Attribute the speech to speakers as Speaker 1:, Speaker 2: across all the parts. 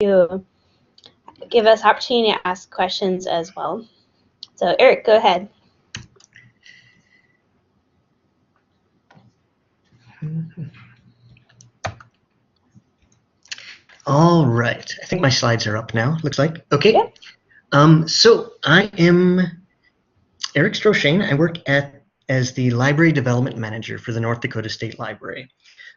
Speaker 1: to give us opportunity to ask questions as well. So Eric, go ahead.
Speaker 2: All right, I think my slides are up now, looks like. Okay.
Speaker 1: Yep.
Speaker 2: So I am Eric Stroshane. I work as the Library Development Manager for the North Dakota State Library.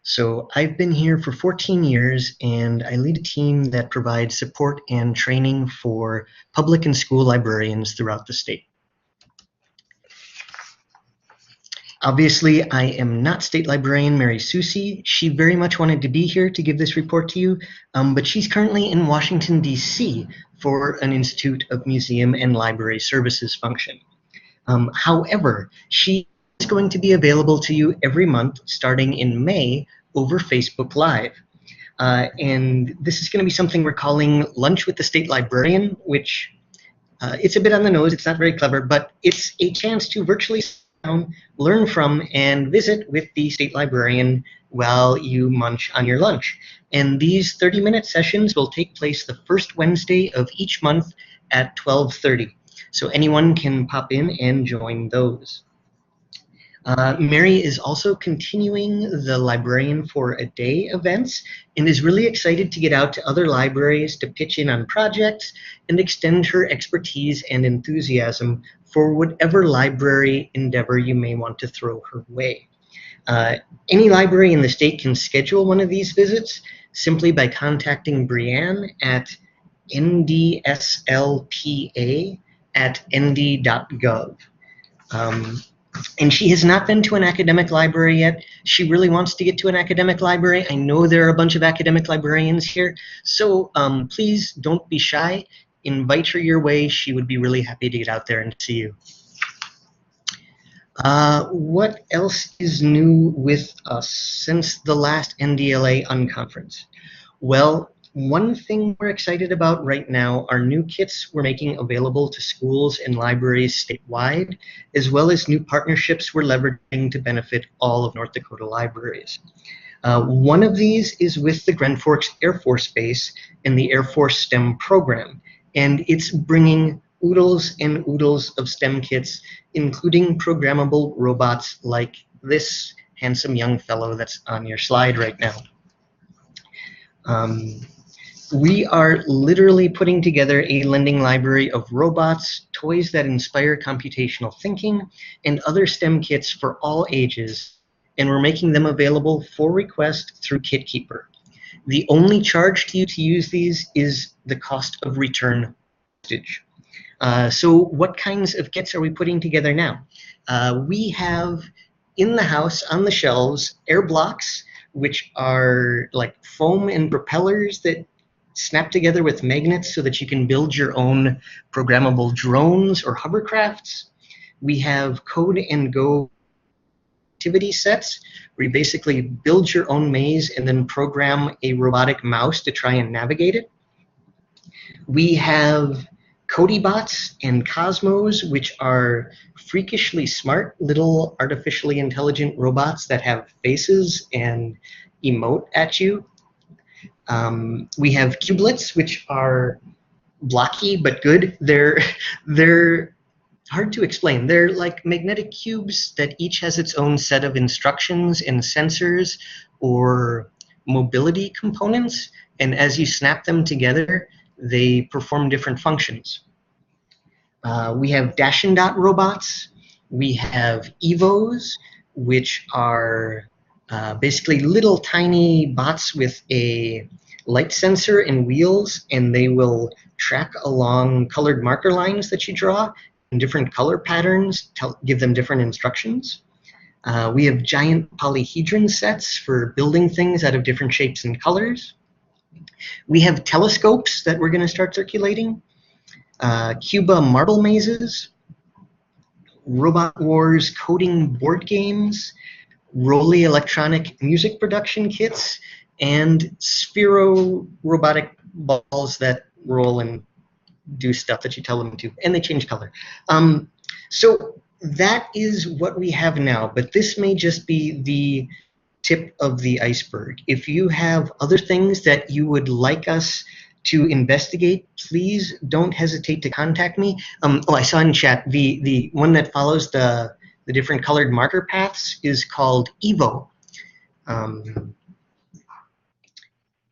Speaker 2: So I've been here for 14 years, and I lead a team that provides support and training for public and school librarians throughout the state. Obviously, I am not State Librarian Mary Susie. She very much wanted to be here to give this report to you, but she's currently in Washington, D.C. for an Institute of Museum and Library Services function. However, she is going to be available to you every month starting in May over Facebook Live. And this is going to be something we're calling Lunch with the State Librarian, which it's a bit on the nose, it's not very clever, but it's a chance to virtually learn from and visit with the state librarian while you munch on your lunch. And these 30-minute sessions will take place the first Wednesday of each month at 12:30. So anyone can pop in and join those. Mary is also continuing the Librarian for a Day events and is really excited to get out to other libraries to pitch in on projects and extend her expertise and enthusiasm for whatever library endeavor you may want to throw her way. Any library in the state can schedule one of these visits simply by contacting Brianne at ndslpa@nd.gov. And she has not been to an academic library yet. She really wants to get to an academic library. I know there are a bunch of academic librarians here, so please don't be shy. Invite her your way. She would be really happy to get out there and see you. What else is new with us since the last NDLA Unconference? Well, one thing we're excited about right now are new kits we're making available to schools and libraries statewide, as well as new partnerships we're leveraging to benefit all of North Dakota libraries. One of these is with the Grand Forks Air Force Base and the Air Force STEM program, and it's bringing oodles and oodles of STEM kits, including programmable robots like this handsome young fellow that's on your slide right now. We are literally putting together a lending library of robots, toys that inspire computational thinking, and other STEM kits for all ages, and we're making them available for request through KitKeeper. The only charge to you to use these is the cost of return postage. So what kinds of kits are we putting together now? We have in the house on the shelves air blocks, which are like foam and propellers that snap together with magnets so that you can build your own programmable drones or hovercrafts. We have Code and Go activity sets where you basically build your own maze and then program a robotic mouse to try and navigate it. We have Codybots and Cosmos, which are freakishly smart little artificially intelligent robots that have faces and emote at you. We have Cubelets, which are blocky but good. They're hard to explain. They're like magnetic cubes that each has its own set of instructions and sensors or mobility components, and as you snap them together, they perform different functions. We have Dash and Dot robots. We have Evos, which are basically little tiny bots with a light sensor and wheels, and they will track along colored marker lines that you draw in different color patterns, give them different instructions. We have giant polyhedron sets for building things out of different shapes and colors. We have telescopes that we're going to start circulating, Cuba marble mazes, Robot Wars coding board games, Rolly electronic music production kits, and Sphero robotic balls that roll and do stuff that you tell them to, and they change color. So that is what we have now, but this may just be the tip of the iceberg. If you have other things that you would like us to investigate, please don't hesitate to contact me. Oh, I saw in chat the one that follows the different colored marker paths is called Evo.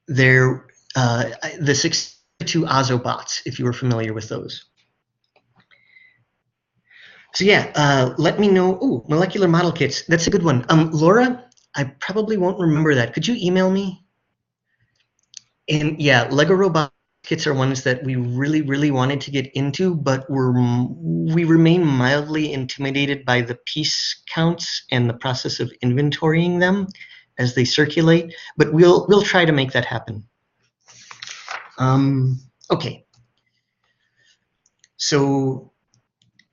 Speaker 2: They're the 62 Ozobots, if you were familiar with those. So yeah, let me know. Ooh, molecular model kits. That's a good one. Laura, I probably won't remember that. Could you email me? And yeah, Lego robot kits are ones that we really, really wanted to get into, but we remain mildly intimidated by the piece counts and the process of inventorying them as they circulate. But we'll try to make that happen. Okay. So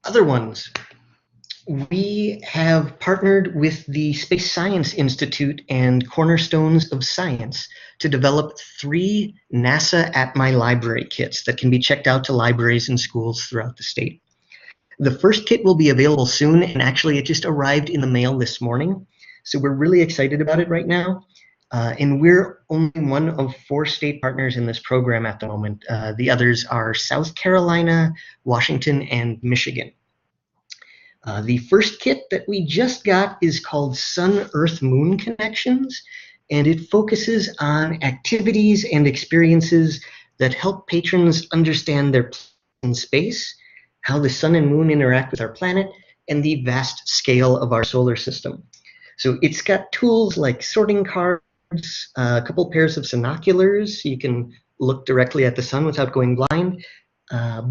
Speaker 2: other ones. We have partnered with the Space Science Institute and Cornerstones of Science to develop 3 NASA at My Library kits that can be checked out to libraries and schools throughout the state. The first kit will be available soon, and actually it just arrived in the mail this morning. So we're really excited about it right now. And we're only one of 4 state partners in this program at the moment. The others are South Carolina, Washington, and Michigan. The first kit that we just got is called Sun, Earth, Moon Connections, and it focuses on activities and experiences that help patrons understand their place in space, how the sun and moon interact with our planet, and the vast scale of our solar system. So it's got tools like sorting cards, a couple pairs of binoculars so you can look directly at the sun without going blind,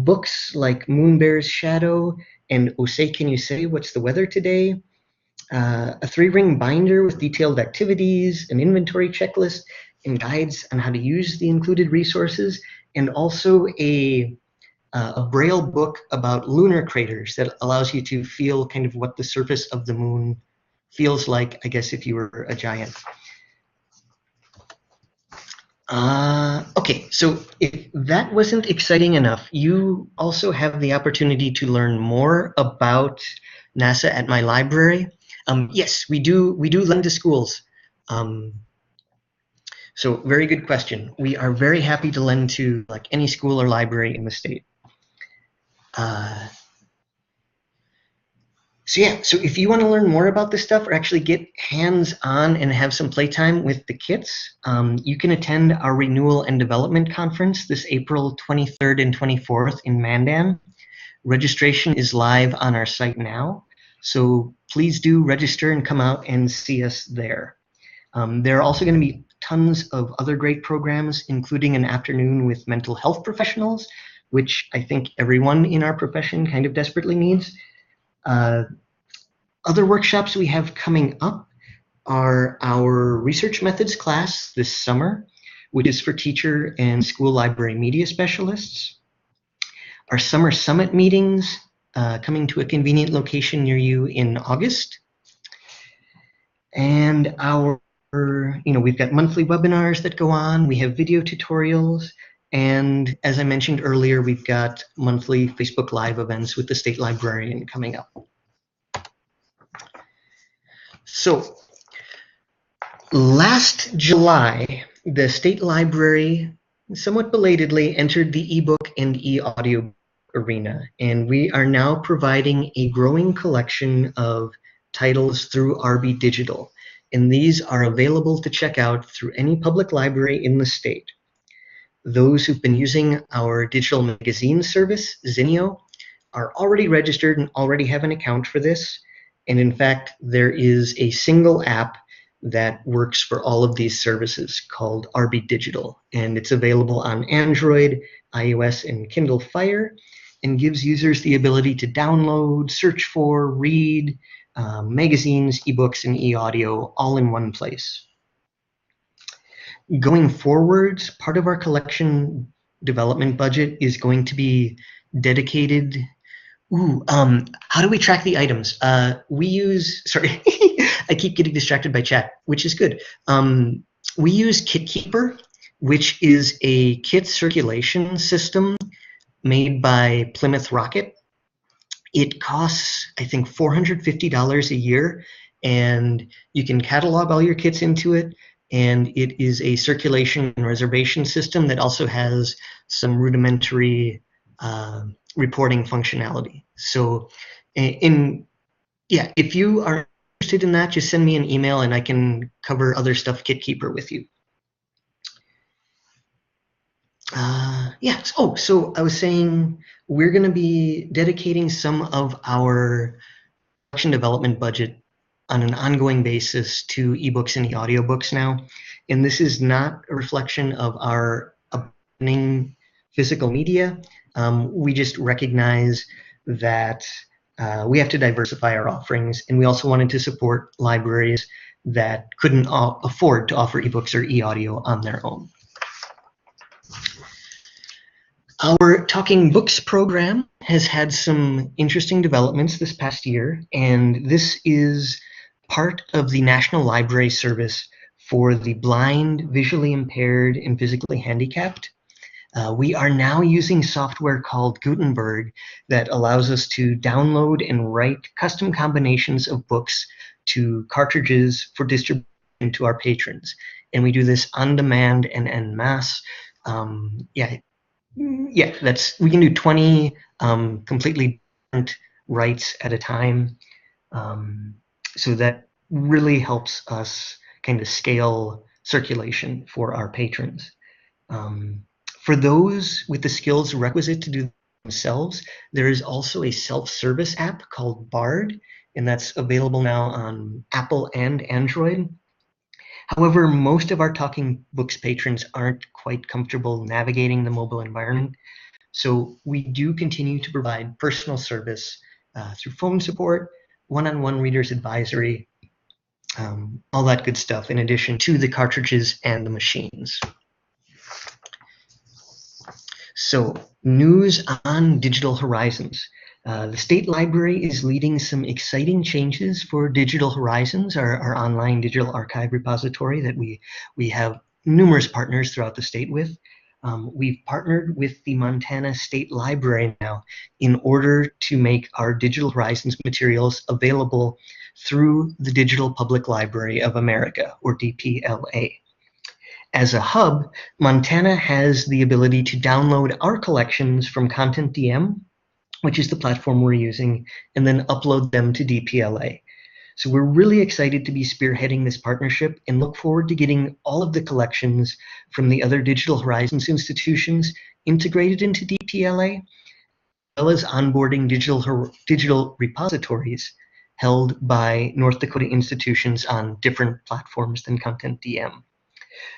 Speaker 2: books like Moon Bear's Shadow and Oh Say Can You Say What's the Weather Today, a 3-ring binder with detailed activities, an inventory checklist, and guides on how to use the included resources, and also a Braille book about lunar craters that allows you to feel kind of what the surface of the moon feels like, I guess, if you were a giant. Okay, so if that wasn't exciting enough, you also have the opportunity to learn more about NASA at My Library. Yes, we do lend to schools. So very good question. We are very happy to lend to like any school or library in the state. So yeah, so if you want to learn more about this stuff or actually get hands-on and have some playtime with the kits, you can attend our Renewal and Development Conference this April 23rd and 24th in Mandan. Registration is live on our site now, so please do register and come out and see us there. There are also going to be tons of other great programs, including an afternoon with mental health professionals, which I think everyone in our profession kind of desperately needs. Other workshops we have coming up are our research methods class this summer, which is for teacher and school library media specialists. Our summer summit meetings coming to a convenient location near you in August. And we've got monthly webinars that go on. We have video tutorials. And as I mentioned earlier, we've got monthly Facebook Live events with the state librarian coming up. So last July, the state library, somewhat belatedly, entered the ebook and e-audio arena, and we are now providing a growing collection of titles through RB Digital, and these are available to check out through any public library in the state. Those who've been using our digital magazine service, Zinio, are already registered and already have an account for this. And in fact, there is a single app that works for all of these services called RB Digital. And it's available on Android, iOS, and Kindle Fire, and gives users the ability to download, search for, read magazines, ebooks, and e-audio all in one place. Going forwards, part of our collection development budget is going to be dedicated. How do we track the items? We use, sorry, I keep getting distracted by chat, which is good. We use KitKeeper, which is a kit circulation system made by Plymouth Rocket. It costs, I think, $450 a year, and you can catalog all your kits into it, and it is a circulation and reservation system that also has some rudimentary reporting functionality. So if you are interested in that, just send me an email and I can cover other stuff KitKeeper with you. So I was saying we're going to be dedicating some of our production development budget on an ongoing basis to ebooks and audiobooks now. And this is not a reflection of our abandoning physical media. We just recognize that we have to diversify our offerings, and we also wanted to support libraries that couldn't afford to offer ebooks or e-audio on their own. Our Talking Books program has had some interesting developments this past year, and this is part of the National Library Service for the blind, visually impaired, and physically handicapped. We are now using software called Gutenberg that allows us to download and write custom combinations of books to cartridges for distribution to our patrons. And we do this on demand and en masse. We can do 20 completely different writes at a time. So that really helps us kind of scale circulation for our patrons. For those with the skills requisite to do themselves, there is also a self-service app called Bard, and that's available now on Apple and Android. However, most of our Talking Books patrons aren't quite comfortable navigating the mobile environment, so we do continue to provide personal service through phone support, one-on-one readers advisory, all that good stuff, in addition to the cartridges and the machines. So, news on Digital Horizons. The State Library is leading some exciting changes for Digital Horizons, our online digital archive repository that we have numerous partners throughout the state with. We've partnered with the Montana State Library now in order to make our Digital Horizons materials available through the Digital Public Library of America, or DPLA. As a hub, Montana has the ability to download our collections from Content DM, which is the platform we're using, and then upload them to DPLA. So we're really excited to be spearheading this partnership and look forward to getting all of the collections from the other Digital Horizons institutions integrated into DPLA, as well as onboarding digital repositories held by North Dakota institutions on different platforms than Content DM.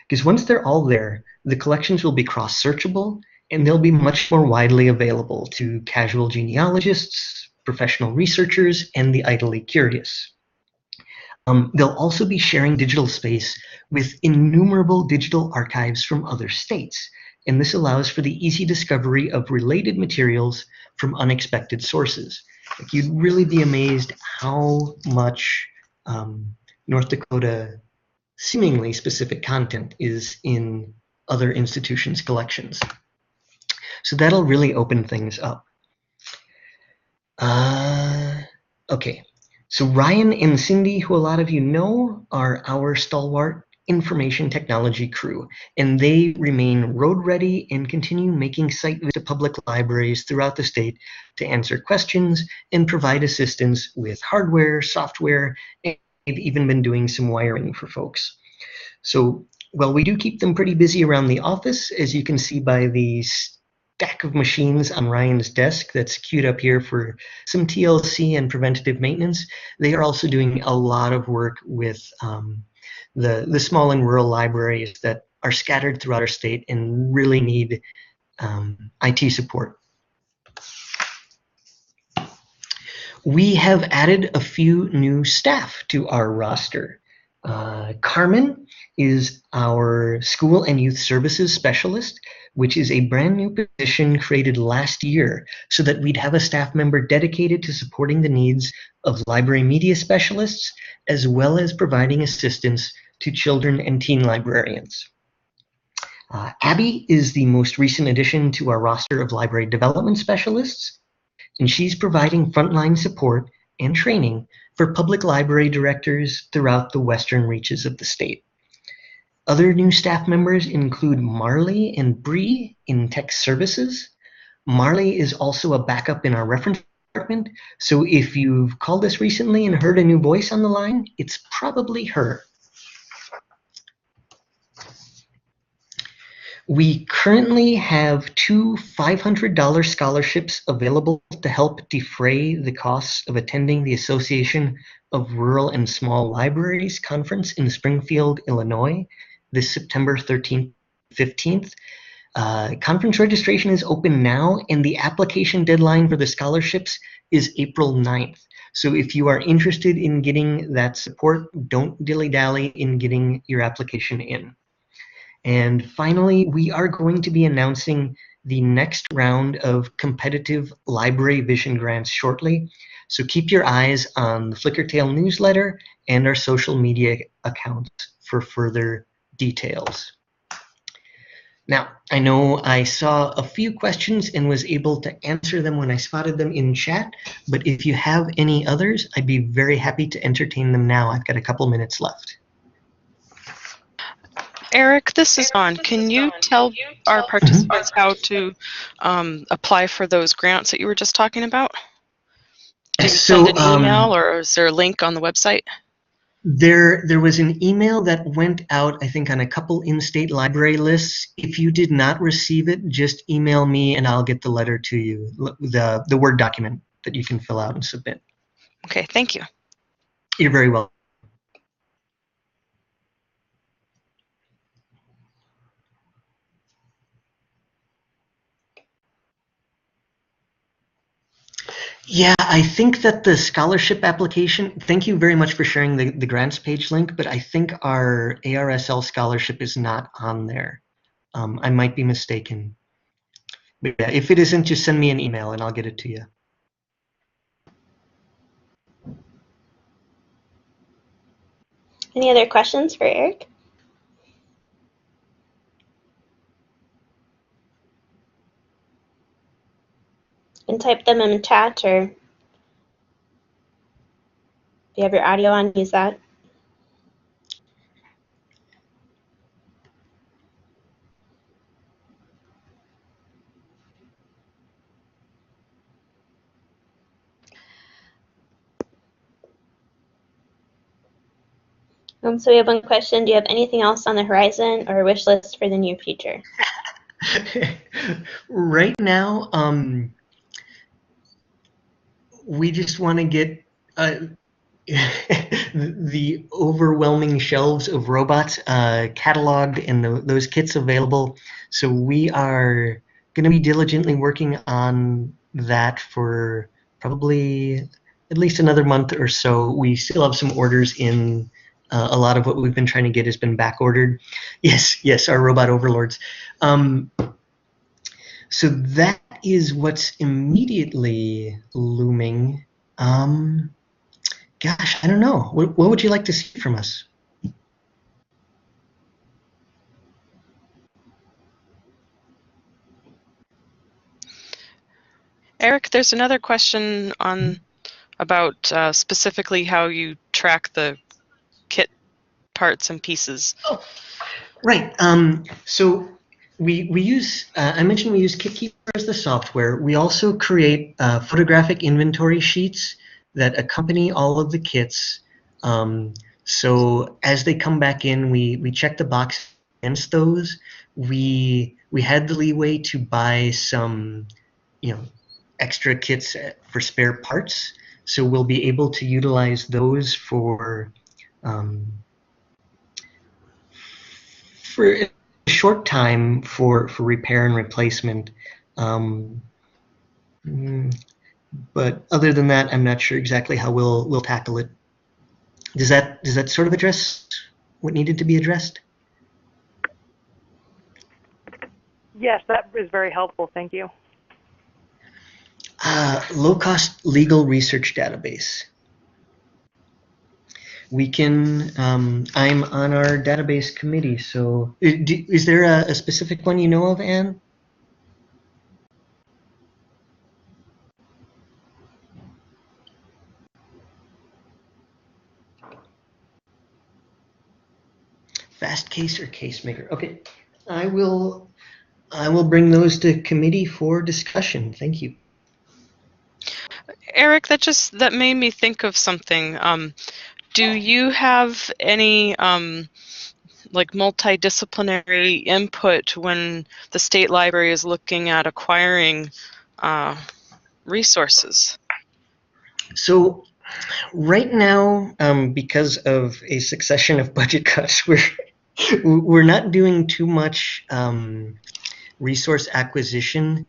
Speaker 2: Because once they're all there, the collections will be cross-searchable, and they'll be much more widely available to casual genealogists, professional researchers, and the idly curious. They'll also be sharing digital space with innumerable digital archives from other states, and this allows for the easy discovery of related materials from unexpected sources. Like, you'd really be amazed how much North Dakota seemingly specific content is in other institutions' collections. So that'll really open things up. Okay, so Ryan and Cindy, who a lot of you know, are our stalwart information technology crew, and they remain road ready and continue making site visits to public libraries throughout the state to answer questions and provide assistance with hardware, software, and they've even been doing some wiring for folks. So, well, we do keep them pretty busy around the office, as you can see by the stack of machines on Ryan's desk that's queued up here for some TLC and preventative maintenance. They are also doing a lot of work with the small and rural libraries that are scattered throughout our state and really need IT support. We have added a few new staff to our roster. Carmen is our School and Youth Services Specialist, which is a brand new position created last year so that we'd have a staff member dedicated to supporting the needs of library media specialists, as well as providing assistance to children and teen librarians. Abby is the most recent addition to our roster of library development specialists, and she's providing frontline support and training for public library directors throughout the western reaches of the state. Other new staff members include Marley and Bree in tech services. Marley is also a backup in our reference department, so if you've called us recently and heard a new voice on the line, it's probably her. We currently have two $500 scholarships available to help defray the costs of attending the Association of Rural and Small Libraries Conference in Springfield, Illinois, this September 13th, 15th. Conference registration is open now, and the application deadline for the scholarships is April 9th. So if you are interested in getting that support, don't dilly-dally in getting your application in. And finally, we are going to be announcing the next round of competitive library vision grants shortly. So keep your eyes on the Flickertail newsletter and our social media accounts for further details. Now, I know I saw a few questions and was able to answer them when I spotted them in chat, but if you have any others, I'd be very happy to entertain them now. I've got a couple minutes left.
Speaker 3: Eric, this is Dawn. Can you tell our participants how to apply for those grants that you were just talking about? Do you send an email, or is there a link on the website?
Speaker 2: There was an email that went out, I think, on a couple in-state library lists. If you did not receive it, just email me and I'll get the letter to you, the Word document that you can fill out and submit.
Speaker 3: Okay, thank you.
Speaker 2: You're very welcome. Yeah, I think that the scholarship application, thank you very much for sharing the grants page link, but I think our ARSL scholarship is not on there. I might be mistaken. But yeah, if it isn't, just send me an email and I'll get it to you.
Speaker 1: Any other questions for Eric? You can type them in chat, or if you have your audio on, use that. So we have one question. Do you have anything else on the horizon or a wish list for the near future?
Speaker 2: Right now, we just want to get the overwhelming shelves of robots cataloged and those kits available. So we are going to be diligently working on that for probably at least another month or so. We still have some orders in. A lot of what we've been trying to get has been back ordered. Yes, our robot overlords. So that is what's immediately looming. Gosh, I don't know. What would you like to see from us?
Speaker 3: Eric, there's another question on about specifically how you track the kit parts and pieces.
Speaker 2: Oh, right. So we use, I mentioned we use KitKeeper as the software. We also create photographic inventory sheets that accompany all of the kits. So as they come back in, we check the box against those. We had the leeway to buy some, extra kits for spare parts. So we'll be able to utilize those for a short time for repair and replacement. But other than that, I'm not sure exactly how we'll tackle it. Does that sort of address what needed to be addressed?
Speaker 4: Yes, that is very helpful. Thank you.
Speaker 2: Low-cost legal research database. We can, I'm on our database committee, so is there a specific one you know of, Anne? Fast case or case maker? Okay, I will bring those to committee for discussion. Thank you.
Speaker 3: Eric, that made me think of something. Do you have any like multidisciplinary input when the state library is looking at acquiring resources?
Speaker 2: So right now, because of a succession of budget cuts, we're not doing too much resource acquisition.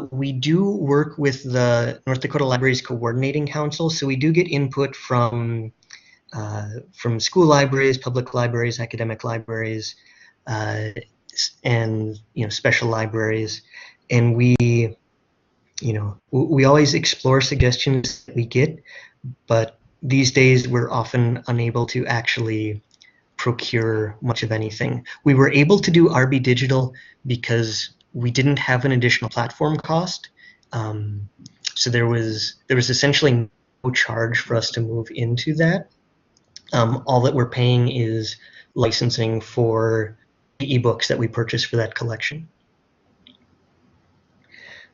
Speaker 2: We do work with the North Dakota Libraries Coordinating Council, so we do get input from school libraries, public libraries, academic libraries, and special libraries, and we always explore suggestions that we get, but these days we're often unable to actually procure much of anything. We were able to do RB Digital because we didn't have an additional platform cost. So there was essentially no charge for us to move into that. All that we're paying is licensing for the ebooks that we purchase for that collection.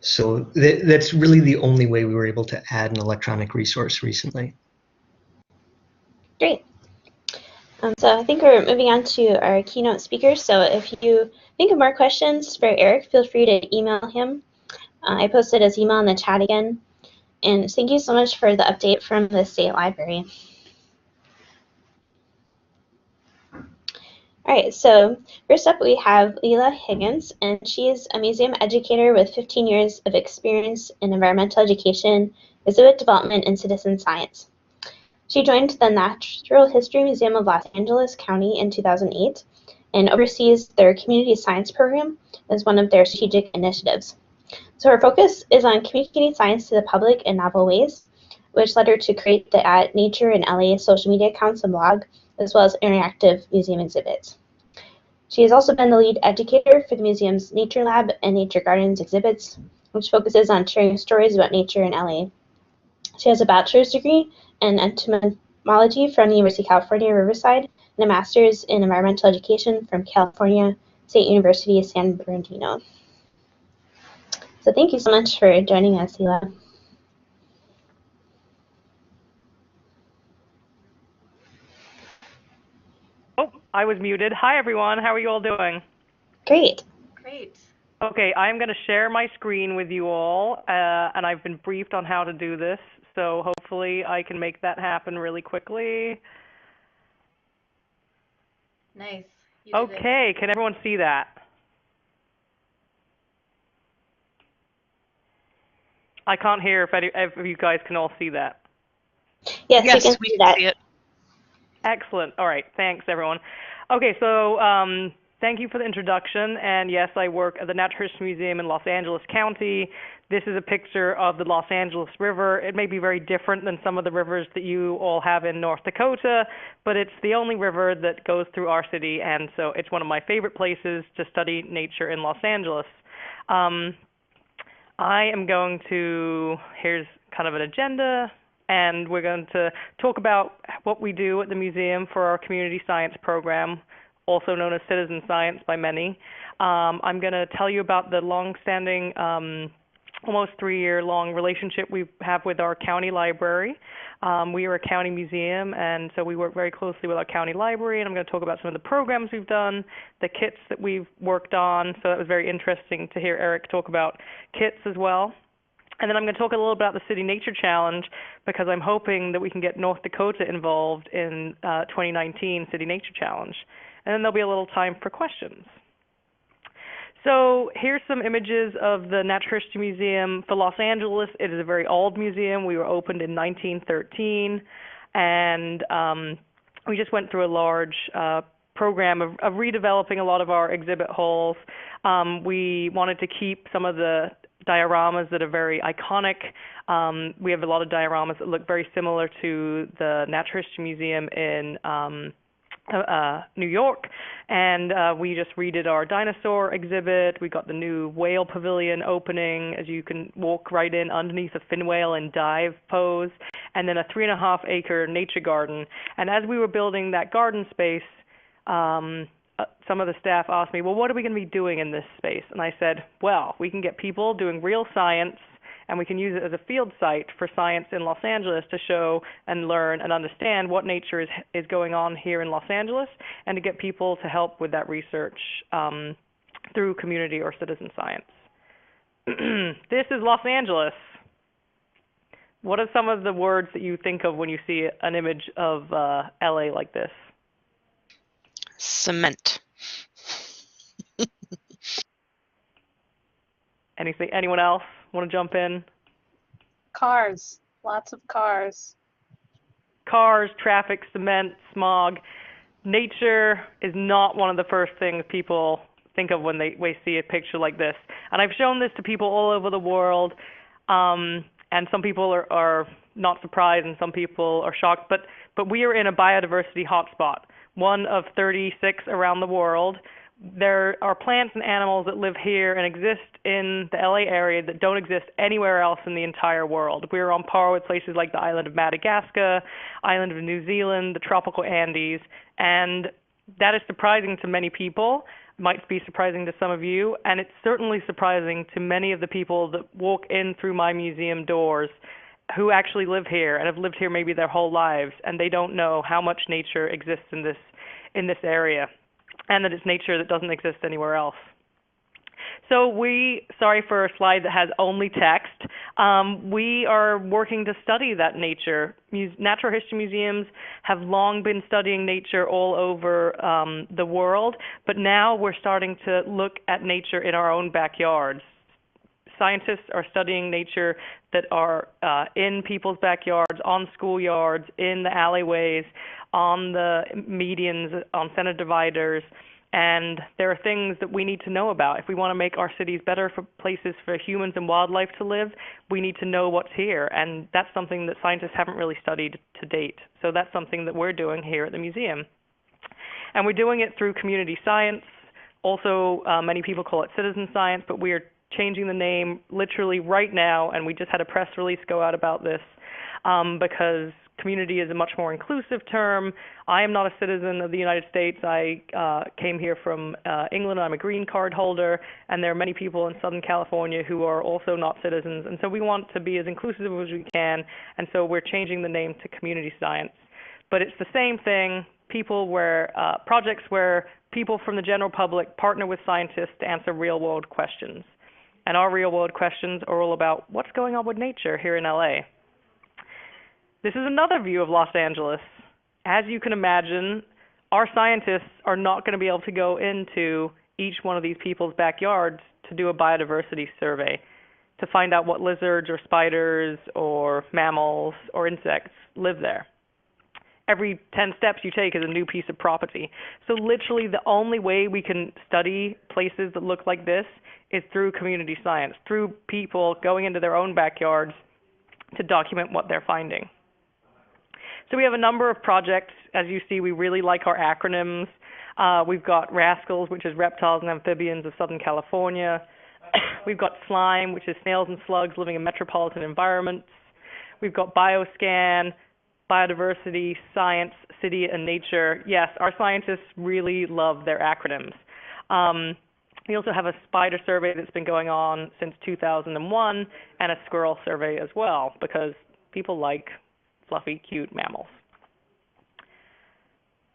Speaker 2: So that's really the only way we were able to add an electronic resource recently.
Speaker 1: Great. So I think we're moving on to our keynote speakers. So if you think of more questions for Eric, feel free to email him. I posted his email in the chat again. And thank you so much for the update from the State Library. All right, so first up we have Lila Higgins, and she is a museum educator with 15 years of experience in environmental education, exhibit development, and citizen science. She joined the Natural History Museum of Los Angeles County in 2008 and oversees their community science program as one of their strategic initiatives. So her focus is on communicating science to the public in novel ways, which led her to create the @Nature in LA social media accounts and blog, as well as interactive museum exhibits. She has also been the lead educator for the museum's Nature Lab and Nature Gardens exhibits, which focuses on sharing stories about nature in LA. She has a bachelor's degree in entomology from the University of California, Riverside, and a master's in environmental education from California State University, San Bernardino. So thank you so much for joining us, Lila.
Speaker 4: Oh, I was muted. Hi, everyone. How are you all doing?
Speaker 1: Great.
Speaker 5: Great.
Speaker 4: Okay, I'm going to share my screen with you all, and I've been briefed on how to do this, so hopefully I can make that happen really quickly.
Speaker 5: Nice.
Speaker 4: Okay, can everyone see that? I can't hear if you guys can all see that.
Speaker 1: Yes,
Speaker 3: Yes,
Speaker 1: we can
Speaker 3: we
Speaker 1: see
Speaker 3: can
Speaker 1: that.
Speaker 3: see it.
Speaker 4: Excellent. All right. Thanks, everyone. Okay, so thank you for the introduction. And yes, I work at the Natural History Museum in Los Angeles County. This is a picture of the Los Angeles River. It may be very different than some of the rivers that you all have in North Dakota, but it's the only river that goes through our city, and so it's one of my favorite places to study nature in Los Angeles. I am going to, here's kind of an agenda, and we're going to talk about what we do at the museum for our community science program, also known as citizen science by many. I'm going to tell you about the long-standing, almost 3-year-long relationship we have with our county library. We are a county museum, and so we work very closely with our county library, and I'm going to talk about some of the programs we've done, the kits that we've worked on. So that was very interesting to hear Eric talk about kits as well. And then I'm going to talk a little about the City Nature Challenge, because I'm hoping that we can get North Dakota involved in 2019 City Nature Challenge. And then there'll be a little time for questions. So here's some images of the Natural History Museum for Los Angeles. It is a very old museum. We were opened in 1913, and we just went through a large program of redeveloping a lot of our exhibit halls. We wanted to keep some of the dioramas that are very iconic. We have a lot of dioramas that look very similar to the Natural History Museum in New York, and we just redid our dinosaur exhibit. We got the new whale pavilion opening, as you can walk right in underneath a fin whale and dive pose, and then a 3.5-acre nature garden. And as we were building that garden space, some of the staff asked me, well, what are we going to be doing in this space? And I said, well, we can get people doing real science, and we can use it as a field site for science in Los Angeles to show and learn and understand what nature is going on here in Los Angeles, and to get people to help with that research through community or citizen science. This is Los Angeles. What are some of the words that you think of when you see an image of LA like this?
Speaker 3: Cement.
Speaker 4: Anyone else want to jump in?
Speaker 5: Cars. Lots of cars.
Speaker 4: Cars, traffic, cement, smog. Nature is not one of the first things people think of when they see a picture like this. And I've shown this to people all over the world, and some people are not surprised and some people are shocked. But we are in a biodiversity hotspot, one of 36 around the world. There are plants and animals that live here and exist in the LA area that don't exist anywhere else in the entire world. We're on par with places like the island of Madagascar, island of New Zealand, the tropical Andes, and that is surprising to many people. Might be surprising to some of you, and it's certainly surprising to many of the people that walk in through my museum doors who actually live here and have lived here maybe their whole lives, and they don't know how much nature exists in this area, and that it's nature that doesn't exist anywhere else. So sorry for a slide that has only text. We are working to study that nature. Natural history museums have long been studying nature all over the world, but now we're starting to look at nature in our own backyards. Scientists are studying nature that are in people's backyards, on schoolyards, in the alleyways, on the medians, on center dividers, and there are things that we need to know about. If we want to make our cities better for places for humans and wildlife to live, we need to know what's here, and that's something that scientists haven't really studied to date. So that's something that we're doing here at the museum. And we're doing it through community science. Also, many people call it citizen science, but we are changing the name literally right now, and we just had a press release go out about this because community is a much more inclusive term. I am not a citizen of the United States. I came here from England. I'm a green card holder, and there are many people in Southern California who are also not citizens. And so we want to be as inclusive as we can, and so we're changing the name to community science. But it's the same thing, projects where people from the general public partner with scientists to answer real-world questions. And our real-world questions are all about what's going on with nature here in LA. This is another view of Los Angeles. As you can imagine, our scientists are not going to be able to go into each one of these people's backyards to do a biodiversity survey to find out what lizards or spiders or mammals or insects live there. Every 10 steps you take is a new piece of property. So literally the only way we can study places that look like this is through community science, through people going into their own backyards to document what they're finding. So we have a number of projects. As you see, we really like our acronyms. We've got RASCALS, which is Reptiles and Amphibians of Southern California. We've got SLIME, which is Snails and Slugs Living in Metropolitan Environments. We've got BioScan, Biodiversity, Science, City, and Nature. Yes, our scientists really love their acronyms. We also have a spider survey that's been going on since 2001 and a squirrel survey as well, because people like fluffy, cute mammals.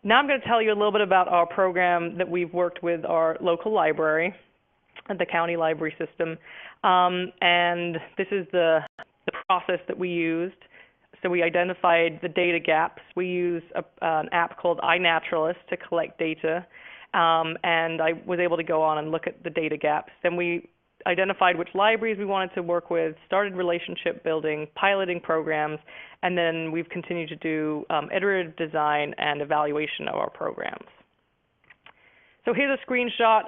Speaker 4: Now I'm going to tell you a little bit about our program that we've worked with our local library, the county library system, and this is the process that we used. So we identified the data gaps. We use an app called iNaturalist to collect data, and I was able to go on and look at the data gaps. Then we identified which libraries we wanted to work with, started relationship building, piloting programs, and then we've continued to do iterative design and evaluation of our programs. So here's a screenshot.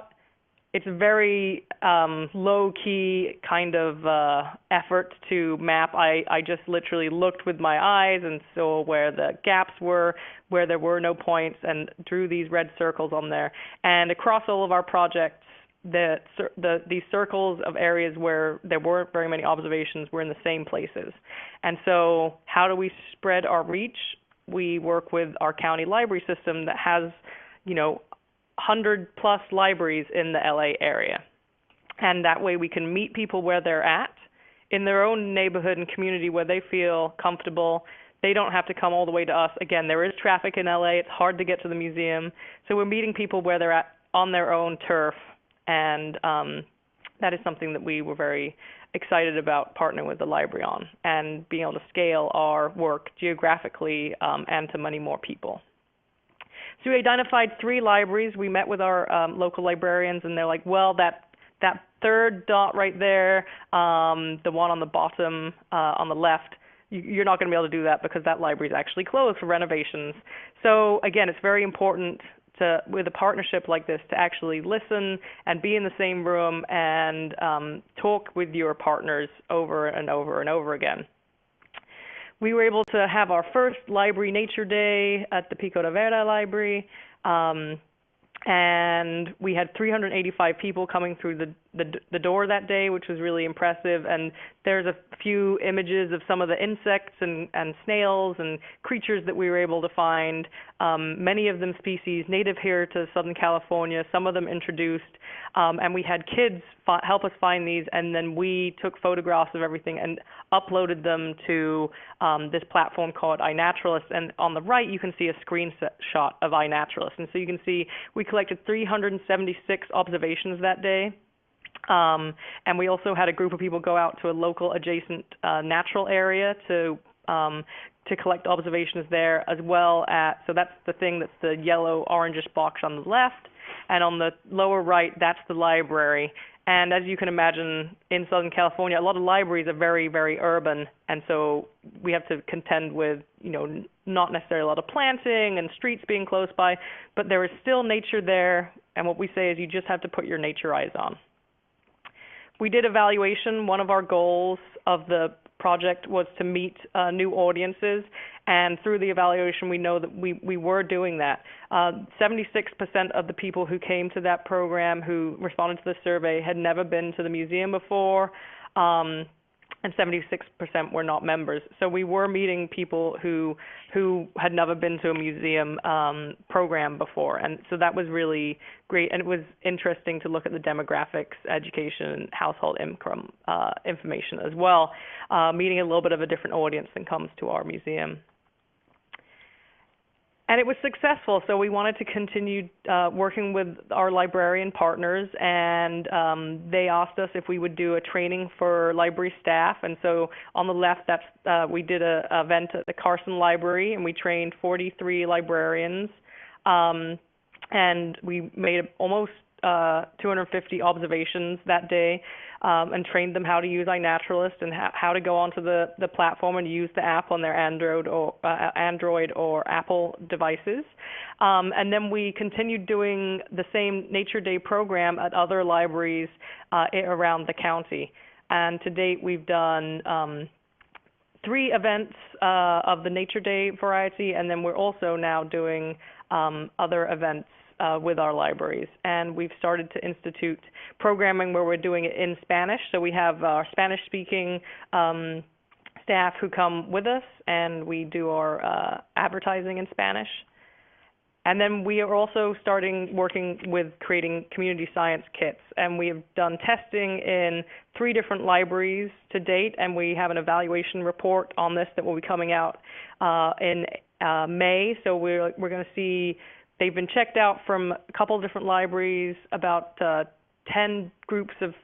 Speaker 4: It's a very low-key kind of effort to map. I just literally looked with my eyes and saw where the gaps were, where there were no points, and drew these red circles on there. And across all of our projects, these circles of areas where there weren't very many observations were in the same places. And so how do we spread our reach? We work with our county library system that has 100 plus libraries in the LA area. And that way we can meet people where they're at in their own neighborhood and community where they feel comfortable. They don't have to come all the way to us. Again, there is traffic in LA. It's hard to get to the museum. So we're meeting people where they're at on their own turf. And that is something that we were very excited about partnering with the library on and being able to scale our work geographically and to many more people. So we identified 3 libraries. We met with our local librarians, and they're like, well, that third dot right there, the one on the bottom on the left, you're not going to be able to do that because that library is actually closed for renovations. So again, it's very important with a partnership like this to actually listen and be in the same room and talk with your partners over and over and over again. We were able to have our first Library Nature Day at the Pico de Vera Library, and we had 385 people coming through the door that day, which was really impressive. And there's a few images of some of the insects and snails and creatures that we were able to find, many of them species native here to Southern California, some of them introduced. And we had kids help us find these, and then we took photographs of everything and uploaded them to this platform called iNaturalist. And on the right, you can see a screenshot of iNaturalist. And so you can see we collected 376 observations that day. And we also had a group of people go out to a local adjacent natural area to collect observations there as well. So that's the thing, that's the yellow orangish box on the left. And on the lower right, that's the library. And as you can imagine, in Southern California, a lot of libraries are very, very urban. And so we have to contend with, not necessarily a lot of planting and streets being close by, but there is still nature there. And what we say is you just have to put your nature eyes on. We did evaluation. One of our goals of the project was to meet new audiences, and through the evaluation we know that we were doing that. 76% of the people who came to that program who responded to the survey had never been to the museum before, and 76% were not members. So we were meeting people who had never been to a museum program before, and so that was really great. And it was interesting to look at the demographics, education, household income information as well, meeting a little bit of a different audience than comes to our museum. And it was successful, so we wanted to continue working with our librarian partners, and they asked us if we would do a training for library staff. And so on the left, we did an event at the Carson Library, and we trained 43 librarians, and we made almost 250 observations that day, and trained them how to use iNaturalist and how to go onto the platform and use the app on their Android or Apple devices. And then we continued doing the same Nature Day program at other libraries around the county. And to date, we've done 3 events of the Nature Day variety, and then we're also now doing other events with our libraries. And we've started to institute programming where we're doing it in Spanish. So we have our Spanish-speaking staff who come with us, and we do our advertising in Spanish. And then we are also working with creating community science kits. And we have done testing in 3 different libraries to date, and we have an evaluation report on this that will be coming out in May. So we're going to see. They've been checked out from a couple of different libraries. About 10 groups of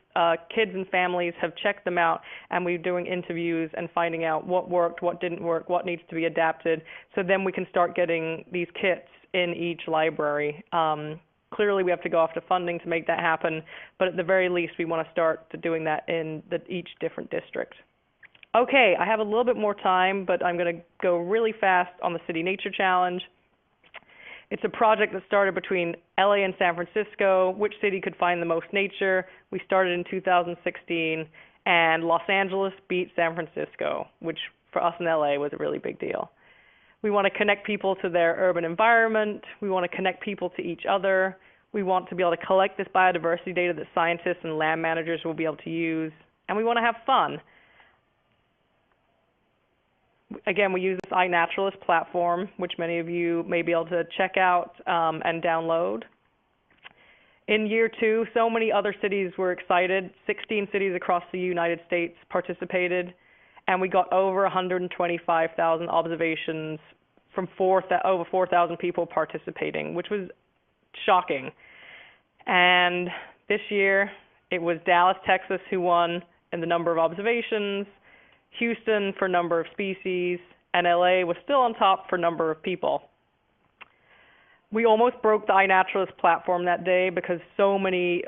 Speaker 4: kids and families have checked them out, and we're doing interviews and finding out what worked, what didn't work, what needs to be adapted. So then we can start getting these kits in each library. Clearly, we have to go after funding to make that happen, but at the very least, we want to start doing that in each different district. Okay, I have a little bit more time, but I'm going to go really fast on the City Nature Challenge. It's a project that started between LA and San Francisco. Which city could find the most nature? We started in 2016, and Los Angeles beat San Francisco, which for us in LA was a really big deal. We want to connect people to their urban environment. We want to connect people to each other. We want to be able to collect this biodiversity data that scientists and land managers will be able to use. And we want to have fun. Again, we use this iNaturalist platform, which many of you may be able to check out and download. In year 2, so many other cities were excited. 16 cities across the United States participated, and we got over 125,000 observations from over 4,000 people participating, which was shocking. And this year, it was Dallas, Texas who won in the number of observations, Houston for number of species, and LA was still on top for number of people. We almost broke the iNaturalist platform that day because so many,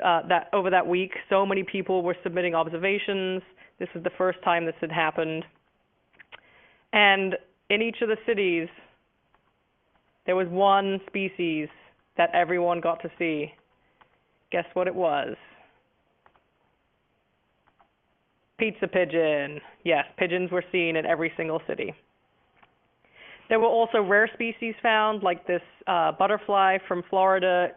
Speaker 4: over that week, so many people were submitting observations. This is the first time this had happened. And in each of the cities, there was one species that everyone got to see. Guess what it was? Pizza pigeon. Yes, pigeons were seen in every single city. There were also rare species found, like this butterfly from Florida.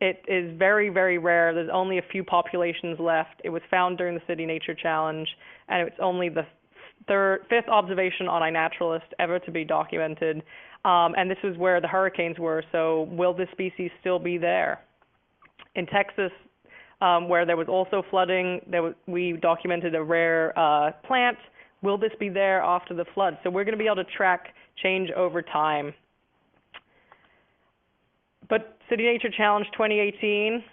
Speaker 4: It is very, very rare. There's only a few populations left. It was found during the City Nature Challenge, and it's only the fifth observation on iNaturalist ever to be documented. And this is where the hurricanes were, so will this species still be there? In Texas, where there was also flooding, we documented a rare plant. Will this be there after the flood? So we're going to be able to track change over time. But City Nature Challenge 2018,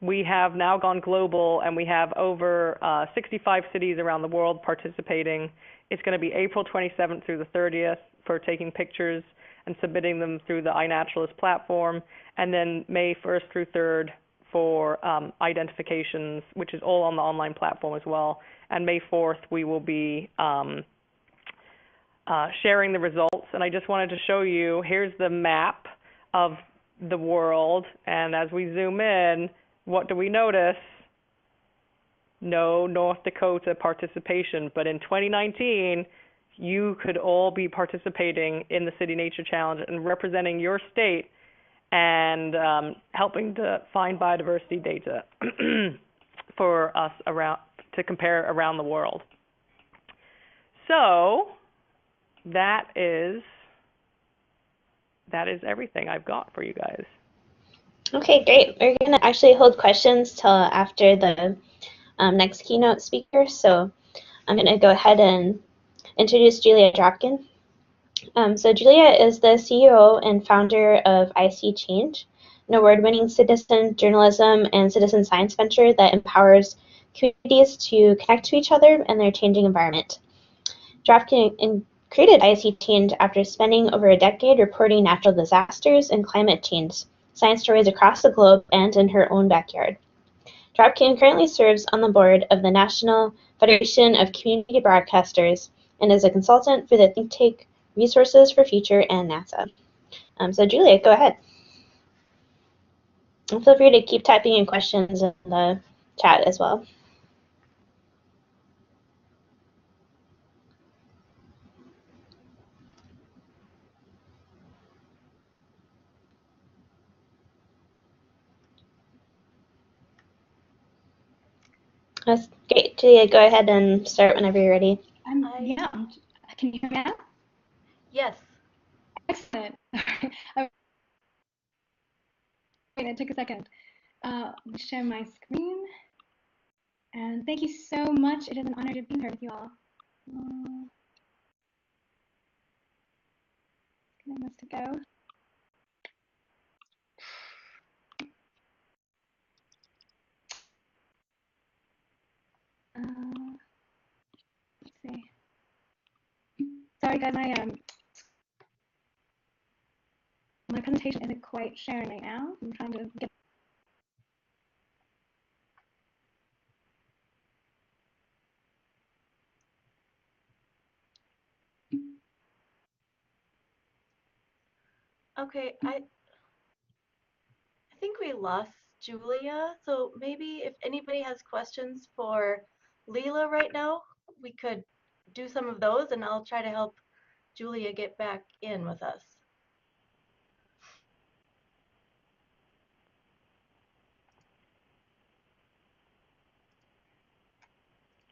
Speaker 4: we have now gone global, and we have over 65 cities around the world participating. It's going to be April 27th through the 30th for taking pictures and submitting them through the iNaturalist platform, and then May 1st through 3rd for identifications, which is all on the online platform as well. And May 4th, we will be sharing the results. And I just wanted to show you, here's the map of the world. And as we zoom in, what do we notice? No North Dakota participation. But in 2019, you could all be participating in the City Nature Challenge and representing your state and helping to find biodiversity data for us to compare around the world. So that is everything I've got for you guys.
Speaker 1: Okay, great. We're going to actually hold questions till after the next keynote speaker. So I'm going to go ahead and introduce Julia Drapkin. So Julia is the CEO and founder of IC Change, an award-winning citizen journalism and citizen science venture that empowers communities to connect to each other and their changing environment. Drapkin created IC Change after spending over a decade reporting natural disasters and climate change science stories across the globe and in her own backyard. Drapkin currently serves on the board of the National Federation of Community Broadcasters and is a consultant for the think tank Resources for Future and NASA. So Julia, go ahead. And feel free to keep typing in questions in the chat as well. That's great. Julia, go ahead and start whenever you're ready.
Speaker 6: Yeah. Can you hear me now?
Speaker 7: Yes.
Speaker 6: Excellent. Wait, it took a second. Let me share my screen. And thank you so much. It is an honor to be here with you all. Getting this to go. Let's see. Sorry, guys, my presentation isn't quite sharing right now. I'm trying to get.
Speaker 7: Okay, I think we lost Julia, so maybe if anybody has questions for Lila right now, we could do some of those, and I'll try to help Julia get back in with us.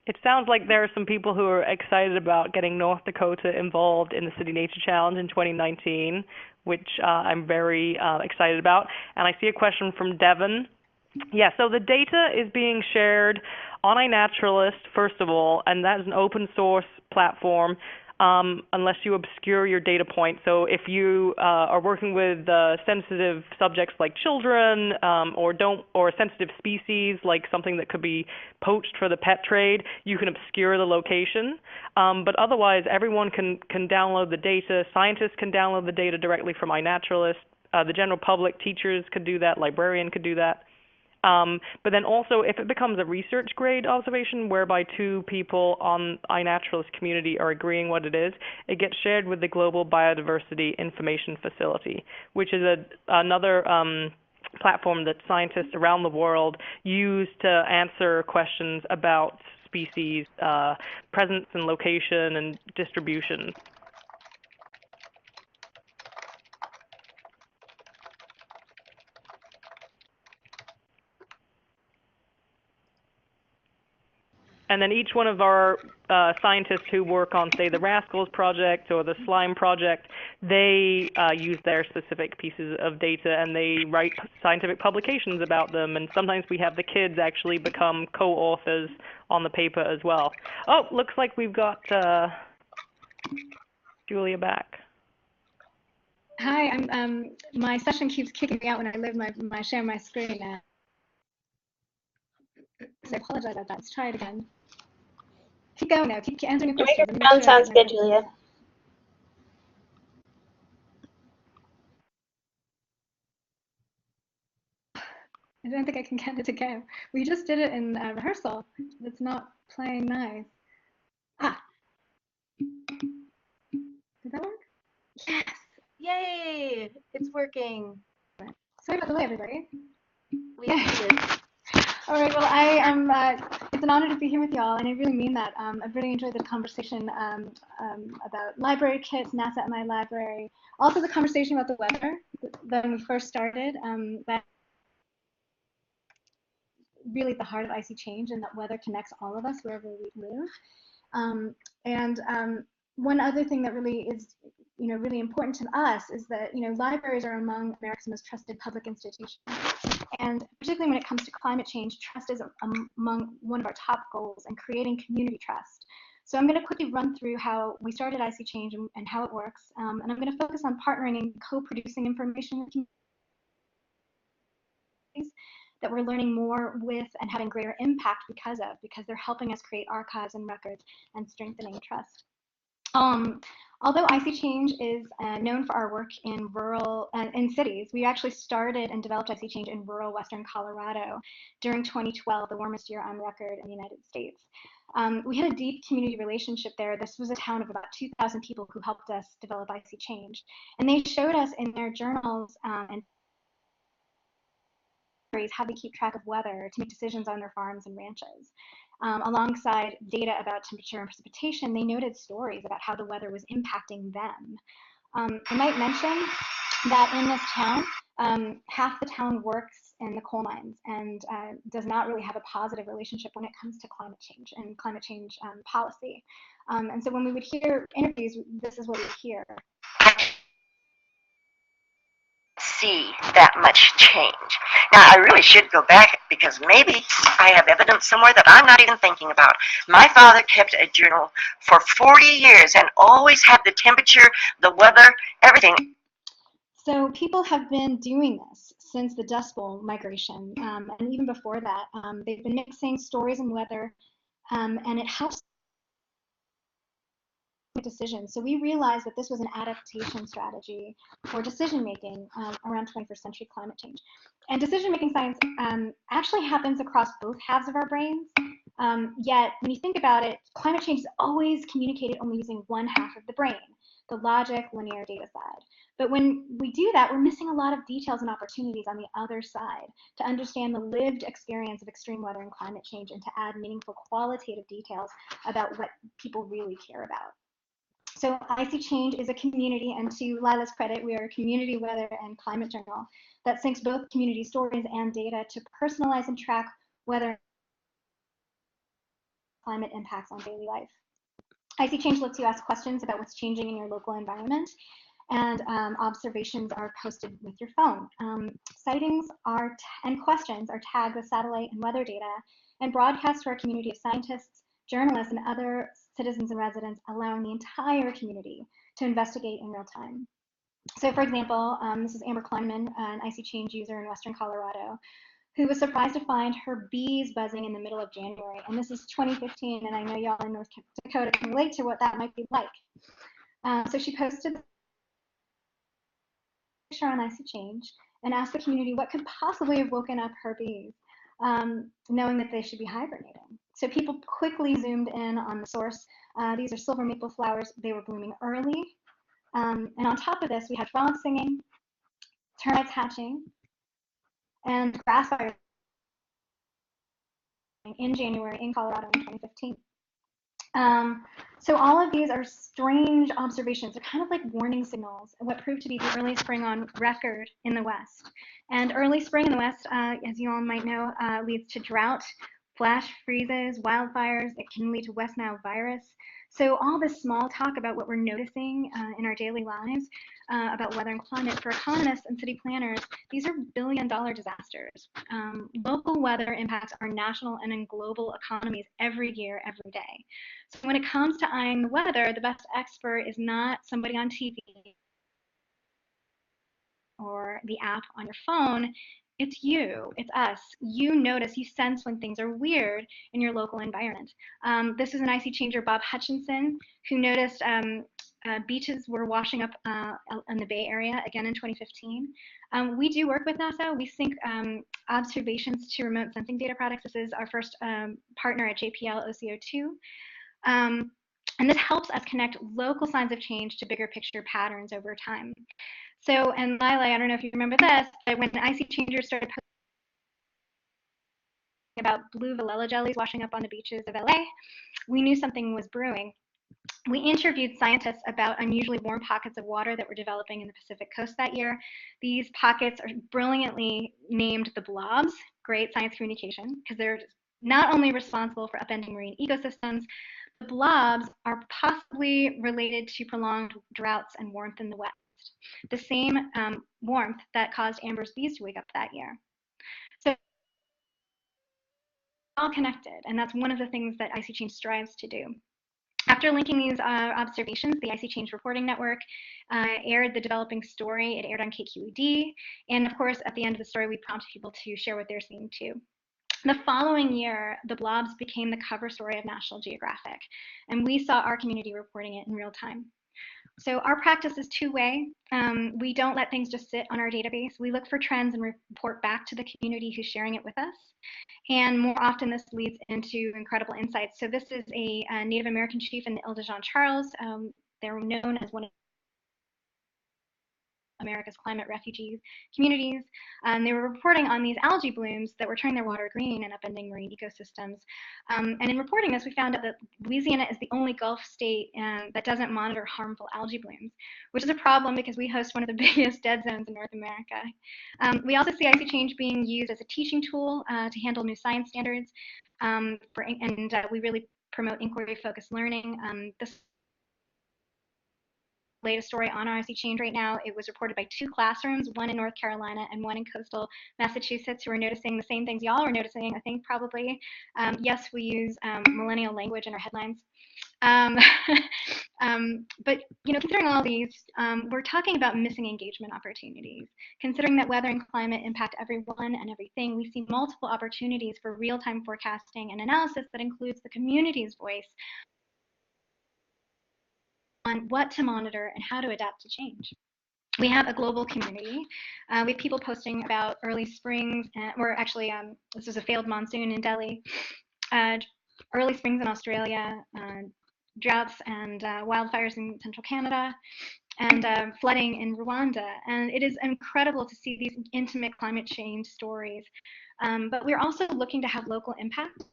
Speaker 4: It sounds like there are some people who are excited about getting North Dakota involved in the City Nature Challenge in 2019, which I'm very excited about. And I see a question from Devin. Yeah, so the data is being shared on iNaturalist, first of all, and that is an open source platform. Unless you obscure your data point. So if you are working with sensitive subjects like children, or sensitive species like something that could be poached for the pet trade, you can obscure the location. But otherwise, everyone can download the data. Scientists can download the data directly from iNaturalist. The general public, teachers could do that. Librarian could do that. But then also, if it becomes a research grade observation whereby two people on iNaturalist community are agreeing what it is, it gets shared with the Global Biodiversity Information Facility, which is another platform that scientists around the world use to answer questions about species presence and location and distribution. And then each one of our scientists who work on, say, the Rascals project or the Slime project, they use their specific pieces of data and they write scientific publications about them. And sometimes we have the kids actually become co-authors on the paper as well. Oh, looks like we've got Julia back.
Speaker 6: Hi, my session keeps kicking me out when I leave my share my screen. So I apologize about that. Let's try it again. Keep going now. Keep answering your questions.
Speaker 1: Your microphone sounds good, Julia.
Speaker 6: I don't think I can get it to go. We just did it in rehearsal. It's not playing nice. Ah. Did that work? Yes.
Speaker 7: Yay! It's working.
Speaker 6: Sorry about the delay, everybody.
Speaker 7: We did.
Speaker 6: All right, well, I am, it's an honor to be here with y'all, and I really mean that. I've really enjoyed the conversation about library kits, NASA at my library, also the conversation about the weather when we first started. That really at the heart of icy change, and that weather connects all of us wherever we live. One other thing that really is, really important to us is that, libraries are among America's most trusted public institutions. And particularly when it comes to climate change, trust is among one of our top goals, and creating community trust. So I'm going to quickly run through how we started Icy Change and how it works. And I'm going to focus on partnering and co-producing information with communities that we're learning more with and having greater impact because they're helping us create archives and records and strengthening trust. Although Icy Change is known for our work in in cities, we actually started and developed Icy Change in rural Western Colorado during 2012, the warmest year on record in the United States. We had a deep community relationship there. This was a town of about 2,000 people who helped us develop Icy Change. And they showed us in their journals and how they keep track of weather to make decisions on their farms and ranches. Alongside data about temperature and precipitation, they noted stories about how the weather was impacting them. I might mention that in this town, half the town works in the coal mines and does not really have a positive relationship when it comes to climate change and climate change policy. And so when we would hear interviews, this is what we would hear.
Speaker 8: See that much change. Now, I really should go back because maybe I have evidence somewhere that I'm not even thinking about. My father kept a journal for 40 years and always had the temperature, the weather, everything.
Speaker 6: So people have been doing this since the Dust Bowl migration, and even before that. They've been mixing stories and weather, and it helps decisions. So we realized that this was an adaptation strategy for decision making around 21st century climate change. And decision making science actually happens across both halves of our brains. Yet when you think about it, climate change is always communicated only using one half of the brain, the logic, linear data side. But when we do that, we're missing a lot of details and opportunities on the other side to understand the lived experience of extreme weather and climate change, and to add meaningful qualitative details about what people really care about. So Icy Change is a community, and to Lila's credit, we are a community weather and climate journal that syncs both community stories and data to personalize and track weather climate impacts on daily life. Icy Change lets you ask questions about what's changing in your local environment, and observations are posted with your phone. Sightings and questions are tagged with satellite and weather data and broadcast to our community of scientists, journalists, and other citizens and residents, allowing the entire community to investigate in real time. So for example, this is Amber Kleinman, an Icy Change user in Western Colorado, who was surprised to find her bees buzzing in the middle of January. And this is 2015, and I know y'all in North Dakota can relate to what that might be like. So she posted a picture on Icy Change and asked the community what could possibly have woken up her bees, knowing that they should be hibernating. So people quickly zoomed in on the source. These are silver maple flowers. They were blooming early. And on top of this, we had frogs singing, termites hatching, and grassfires in January in Colorado in 2015. So all of these are strange observations. They're kind of like warning signals, what proved to be the early spring on record in the West. And early spring in the West, as you all might know, leads to drought, flash freezes, wildfires. It can lead to West Nile virus. So all this small talk about what we're noticing in our daily lives about weather and climate, for economists and city planners, these are billion-dollar disasters. Local weather impacts our national and global economies every year, every day. So when it comes to eyeing the weather, the best expert is not somebody on TV or the app on your phone. It's you, it's us. You notice, you sense when things are weird in your local environment. This is an Icy Changer, Bob Hutchinson, who noticed beaches were washing up in the Bay Area again in 2015. We do work with NASA. We sync observations to remote sensing data products. This is our first partner at JPL OCO2. And this helps us connect local signs of change to bigger picture patterns over time. So, and Lila, I don't know if you remember this, but when Icy Changers started posting about blue Valella jellies washing up on the beaches of LA, we knew something was brewing. We interviewed scientists about unusually warm pockets of water that were developing in the Pacific coast that year. These pockets are brilliantly named the blobs. Great science communication, because they're not only responsible for upending marine ecosystems, the blobs are possibly related to prolonged droughts and warmth in the West. The same warmth that caused Amber's bees to wake up that year. So all connected, and that's one of the things that Icy Change strives to do. After linking these observations, the Icy Change Reporting Network aired the developing story. It aired on KQED, and of course, at the end of the story, we prompted people to share what they're seeing too. The following year, the blobs became the cover story of National Geographic, and we saw our community reporting it in real time. So our practice is two-way. We don't let things just sit on our database. We look for trends and report back to the community who's sharing it with us. And more often, this leads into incredible insights. So this is a Native American chief in the Ile de Jean Charles. They're known as one of America's climate refugee communities. They were reporting on these algae blooms that were turning their water green and upending marine ecosystems. And in reporting this, we found out that Louisiana is the only Gulf state that doesn't monitor harmful algae blooms, which is a problem because we host one of the biggest dead zones in North America. We also see Icy Change being used as a teaching tool to handle new science standards, we really promote inquiry-focused learning. This latest story on our Icy Change right now, it was reported by 2 classrooms, one in North Carolina and one in coastal Massachusetts, who are noticing the same things y'all are noticing, I think, probably. Yes, we use millennial language in our headlines. But considering all these, we're talking about missing engagement opportunities. Considering that weather and climate impact everyone and everything, we see multiple opportunities for real-time forecasting and analysis that includes the community's voice on what to monitor and how to adapt to change. We have a global community. We have people posting about early springs, or actually, this was a failed monsoon in Delhi, early springs in Australia, droughts and wildfires in central Canada, and flooding in Rwanda. And it is incredible to see these intimate climate change stories. But we're also looking to have local impact.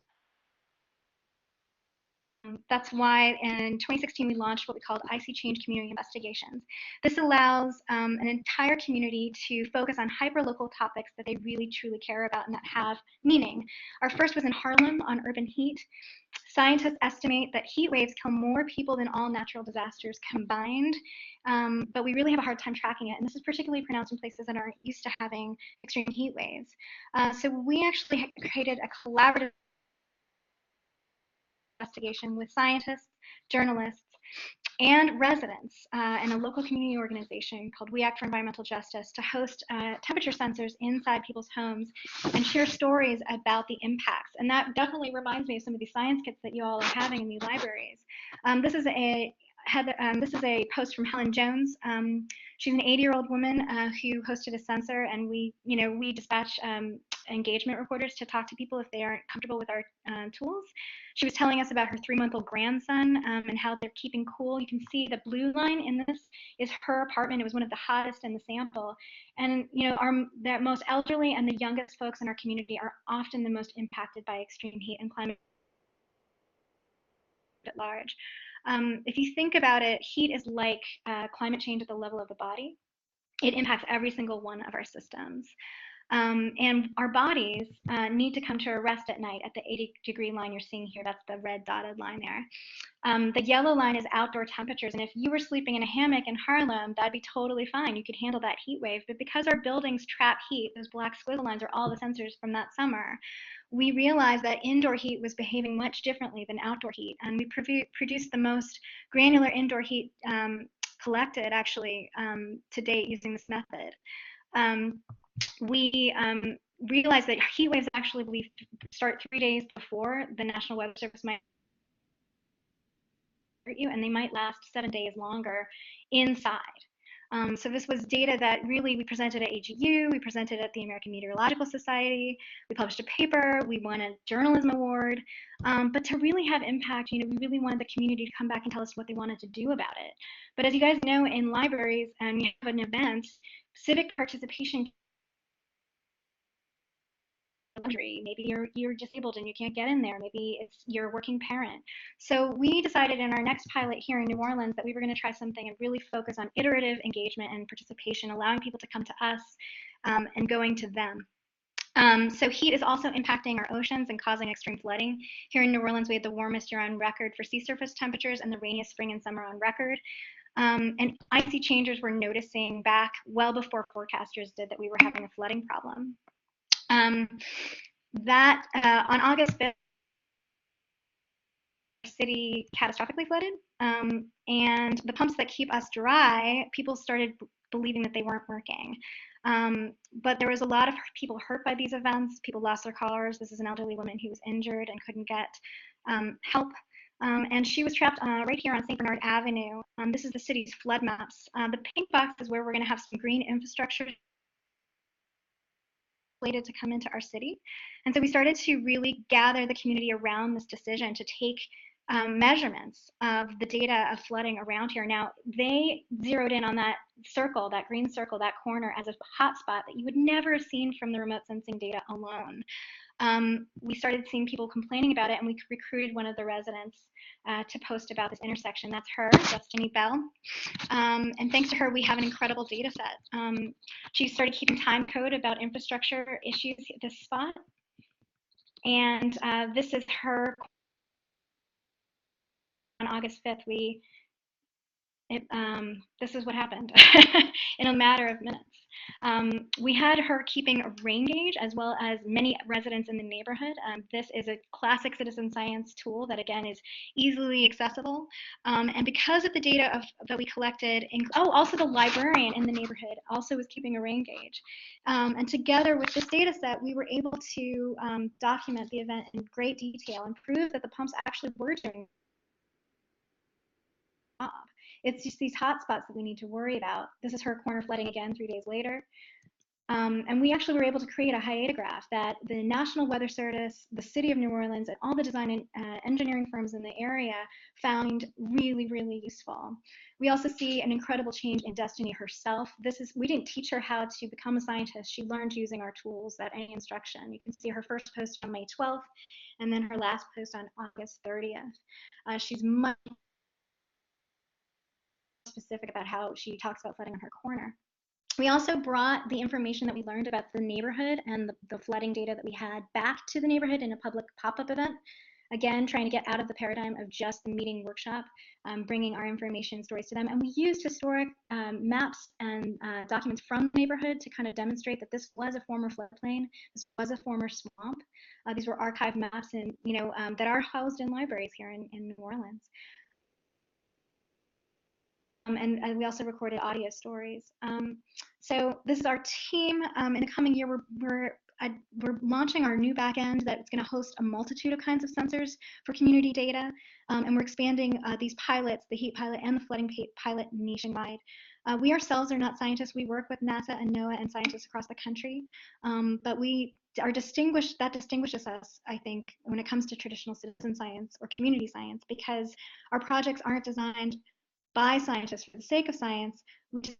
Speaker 6: That's why in 2016 we launched what we called Icy Change Community Investigations. This allows an entire community to focus on hyperlocal topics that they really truly care about and that have meaning. Our first was in Harlem on urban heat. Scientists estimate that heat waves kill more people than all natural disasters combined, but we really have a hard time tracking it. And this is particularly pronounced in places that aren't used to having extreme heat waves. So we actually created a collaborative investigation with scientists, journalists, and residents in a local community organization called We Act for Environmental Justice to host temperature sensors inside people's homes and share stories about the impacts. And that definitely reminds me of some of these science kits that you all are having in the libraries. This is a post from Helen Jones. She's an 80-year-old woman who hosted a sensor, and we dispatch engagement reporters to talk to people if they aren't comfortable with our tools. She was telling us about her 3-month-old grandson and how they're keeping cool. You can see the blue line in this is her apartment. It was one of the hottest in the sample. And the most elderly and the youngest folks in our community are often the most impacted by extreme heat and climate at large. If you think about it, heat is like climate change at the level of the body. It impacts every single one of our systems. And our bodies need to come to a rest at night at the 80-degree line you're seeing here. That's the red dotted line there. The yellow line is outdoor temperatures. And if you were sleeping in a hammock in Harlem, that'd be totally fine. You could handle that heat wave. But because our buildings trap heat, those black squiggly lines are all the sensors from that summer, we realized that indoor heat was behaving much differently than outdoor heat. And we produced the most granular indoor heat collected, actually, to date using this method. We realized that heat waves actually start 3 days before the National Weather Service might hurt you, and they might last 7 days longer inside. So this was data that really we presented at AGU, we presented at the American Meteorological Society, we published a paper, we won a journalism award. But to really have impact, we really wanted the community to come back and tell us what they wanted to do about it. But as you guys know, in libraries, you have an event, civic participation. Maybe you're disabled and you can't get in there. Maybe it's you're a working parent. So we decided in our next pilot here in New Orleans that we were going to try something and really focus on iterative engagement and participation, allowing people to come to us and going to them. So heat is also impacting our oceans and causing extreme flooding. Here in New Orleans, we had the warmest year on record for sea surface temperatures and the rainiest spring and summer on record. And icy changers were noticing back well before forecasters did that we were having a flooding problem. On August 5th, our city catastrophically flooded, and the pumps that keep us dry, people started believing that they weren't working. But there was a lot of people hurt by these events. People lost their cars. This is an elderly woman who was injured and couldn't get help. And she was trapped right here on St. Bernard Avenue. This is the city's flood maps. The pink box is where we're going to have some green infrastructure to come into our city. And so we started to really gather the community around this decision to take measurements of the data of flooding around here. Now, they zeroed in on that circle, that green circle, that corner as a hotspot that you would never have seen from the remote sensing data alone. We started seeing people complaining about it, and we recruited one of the residents to post about this intersection. That's her, Destiny Bell. And thanks to her, we have an incredible data set. She started keeping time code about infrastructure issues at this spot. And this is her. On August 5th, this is what happened in a matter of minutes. We had her keeping a rain gauge as well as many residents in the neighborhood. This is a classic citizen science tool that, again, is easily accessible. And because of the data that we collected, also the librarian in the neighborhood also was keeping a rain gauge. And together with this data set, we were able to document the event in great detail and prove that the pumps actually were doing. It's just these hot spots that we need to worry about. This is her corner flooding again 3 days later. And we actually were able to create a hyetograph that the National Weather Service, the City of New Orleans, and all the design and engineering firms in the area found really, really useful. We also see an incredible change in Destiny herself. We didn't teach her how to become a scientist. She learned using our tools at any instruction. You can see her first post on May 12th, and then her last post on August 30th. She's much specific about how she talks about flooding on her corner. We also brought the information that we learned about the neighborhood and the flooding data that we had back to the neighborhood in a public pop-up event. Again, trying to get out of the paradigm of just the meeting workshop, bringing our information stories to them. And we used historic maps and documents from the neighborhood to kind of demonstrate that this was a former floodplain, this was a former swamp. These were archived maps and, that are housed in libraries here in New Orleans. And we also recorded audio stories. So this is our team. In the coming year, we're launching our new backend that's going to host a multitude of kinds of sensors for community data. And we're expanding these pilots, the heat pilot and the flooding pilot, nationwide. We ourselves are not scientists. We work with NASA and NOAA and scientists across the country. But we are distinguished, that distinguishes us, I think, when it comes to traditional citizen science or community science, because our projects aren't designed by scientists for the sake of science. We design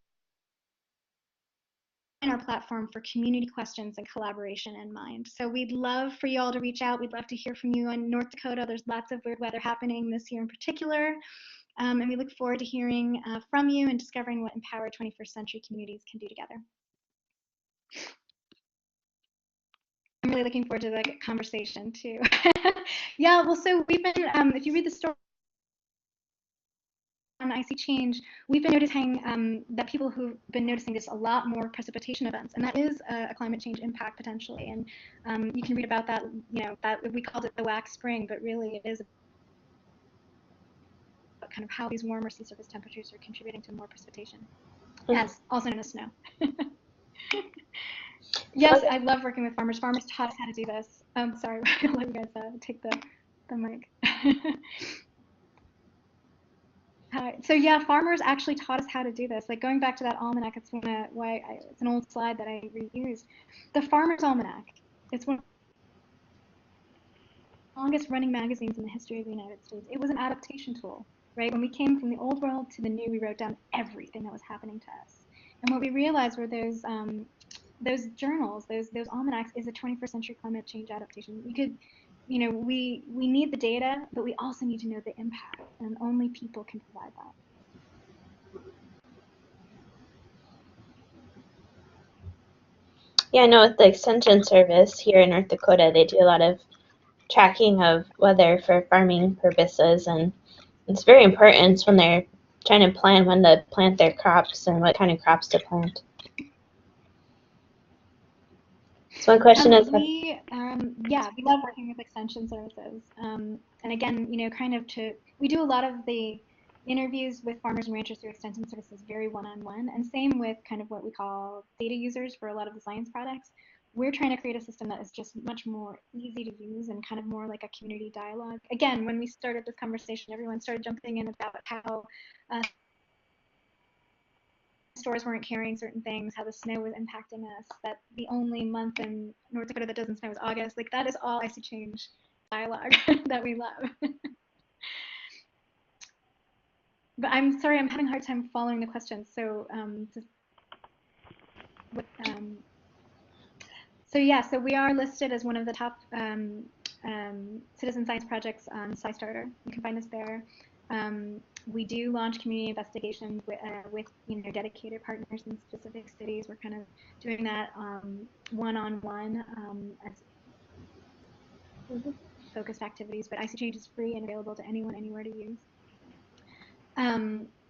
Speaker 6: our platform for community questions and collaboration in mind. So we'd love for you all to reach out. We'd love to hear from you in North Dakota. There's lots of weird weather happening this year in particular. And we look forward to hearing from you and discovering what empowered 21st century communities can do together. I'm really looking forward to the conversation too. Yeah, well, so we've been, if you read the story on icy change, we've been noticing that people who've been noticing this a lot more precipitation events, and that is a climate change impact potentially. And you can read about that, that we called it the wax spring, but really it is kind of how these warmer sea surface temperatures are contributing to more precipitation, as also known as snow. Yes, I love working with farmers. Farmers taught us how to do this. Sorry, I'll let you guys take the mic. So yeah, farmers actually taught us how to do this. Like going back to that almanac, it's it's an old slide that I reused. The Farmer's Almanac. It's one of the longest running magazines in the history of the United States. It was an adaptation tool, right? When we came from the old world to the new, we wrote down everything that was happening to us. And what we realized were those journals, those almanacs, is a 21st century climate change adaptation. You could, we need the data, but we also need to know the impact, and only people can provide that.
Speaker 1: Yeah, I know with the Extension Service here in North Dakota, they do a lot of tracking of weather for farming purposes, and it's very important when they're trying to plan when to plant their crops and what kind of crops to plant. So one question is,
Speaker 6: yeah, we love working with Extension Services. And again, we do a lot of the interviews with farmers and ranchers through Extension Services very one-on-one, and same with kind of what we call data users for a lot of the science products. We're trying to create a system that is just much more easy to use and kind of more like a community dialogue. Again, when we started this conversation, everyone started jumping in about how stores weren't carrying certain things, how the snow was impacting us, that the only month in North Dakota that doesn't snow is August. Like, that is all icy change dialogue that we love. But I'm sorry, I'm having a hard time following the questions. So so we are listed as one of the top citizen science projects on SciStarter. You can find us there. We do launch community investigations with dedicated partners in specific cities. We're kind of doing that one-on-one as focused activities, but icy change is free and available to anyone, anywhere to use.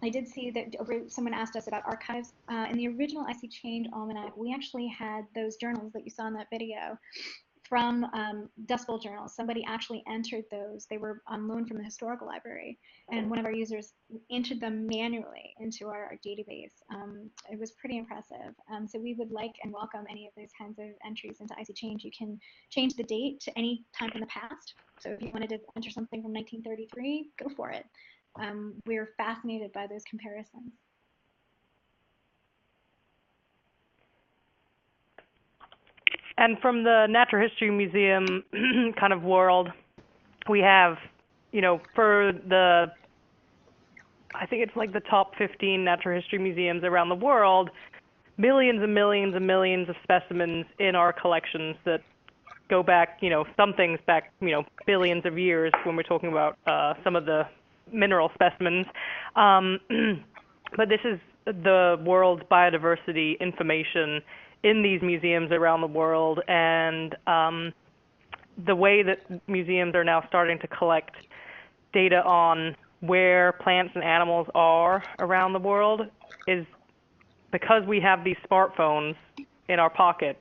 Speaker 6: I did see that someone asked us about archives. In the original Icy Change Almanac, we actually had those journals that you saw in that video from Dust Bowl journals. Somebody actually entered those. They were on loan from the historical library, and one of our users entered them manually into our database. It was pretty impressive. So we would like and welcome any of those kinds of entries into Icy Change. You can change the date to any time in the past. So if you wanted to enter something from 1933, go for it. We're fascinated by those comparisons.
Speaker 4: And from the Natural History Museum kind of world, we have, for I think it's like the top 15 natural history museums around the world, millions and millions and millions of specimens in our collections that go back, some things back, billions of years when we're talking about some of the mineral specimens. But this is the world's biodiversity information in these museums around the world, and the way that museums are now starting to collect data on where plants and animals are around the world is because we have these smartphones in our pockets.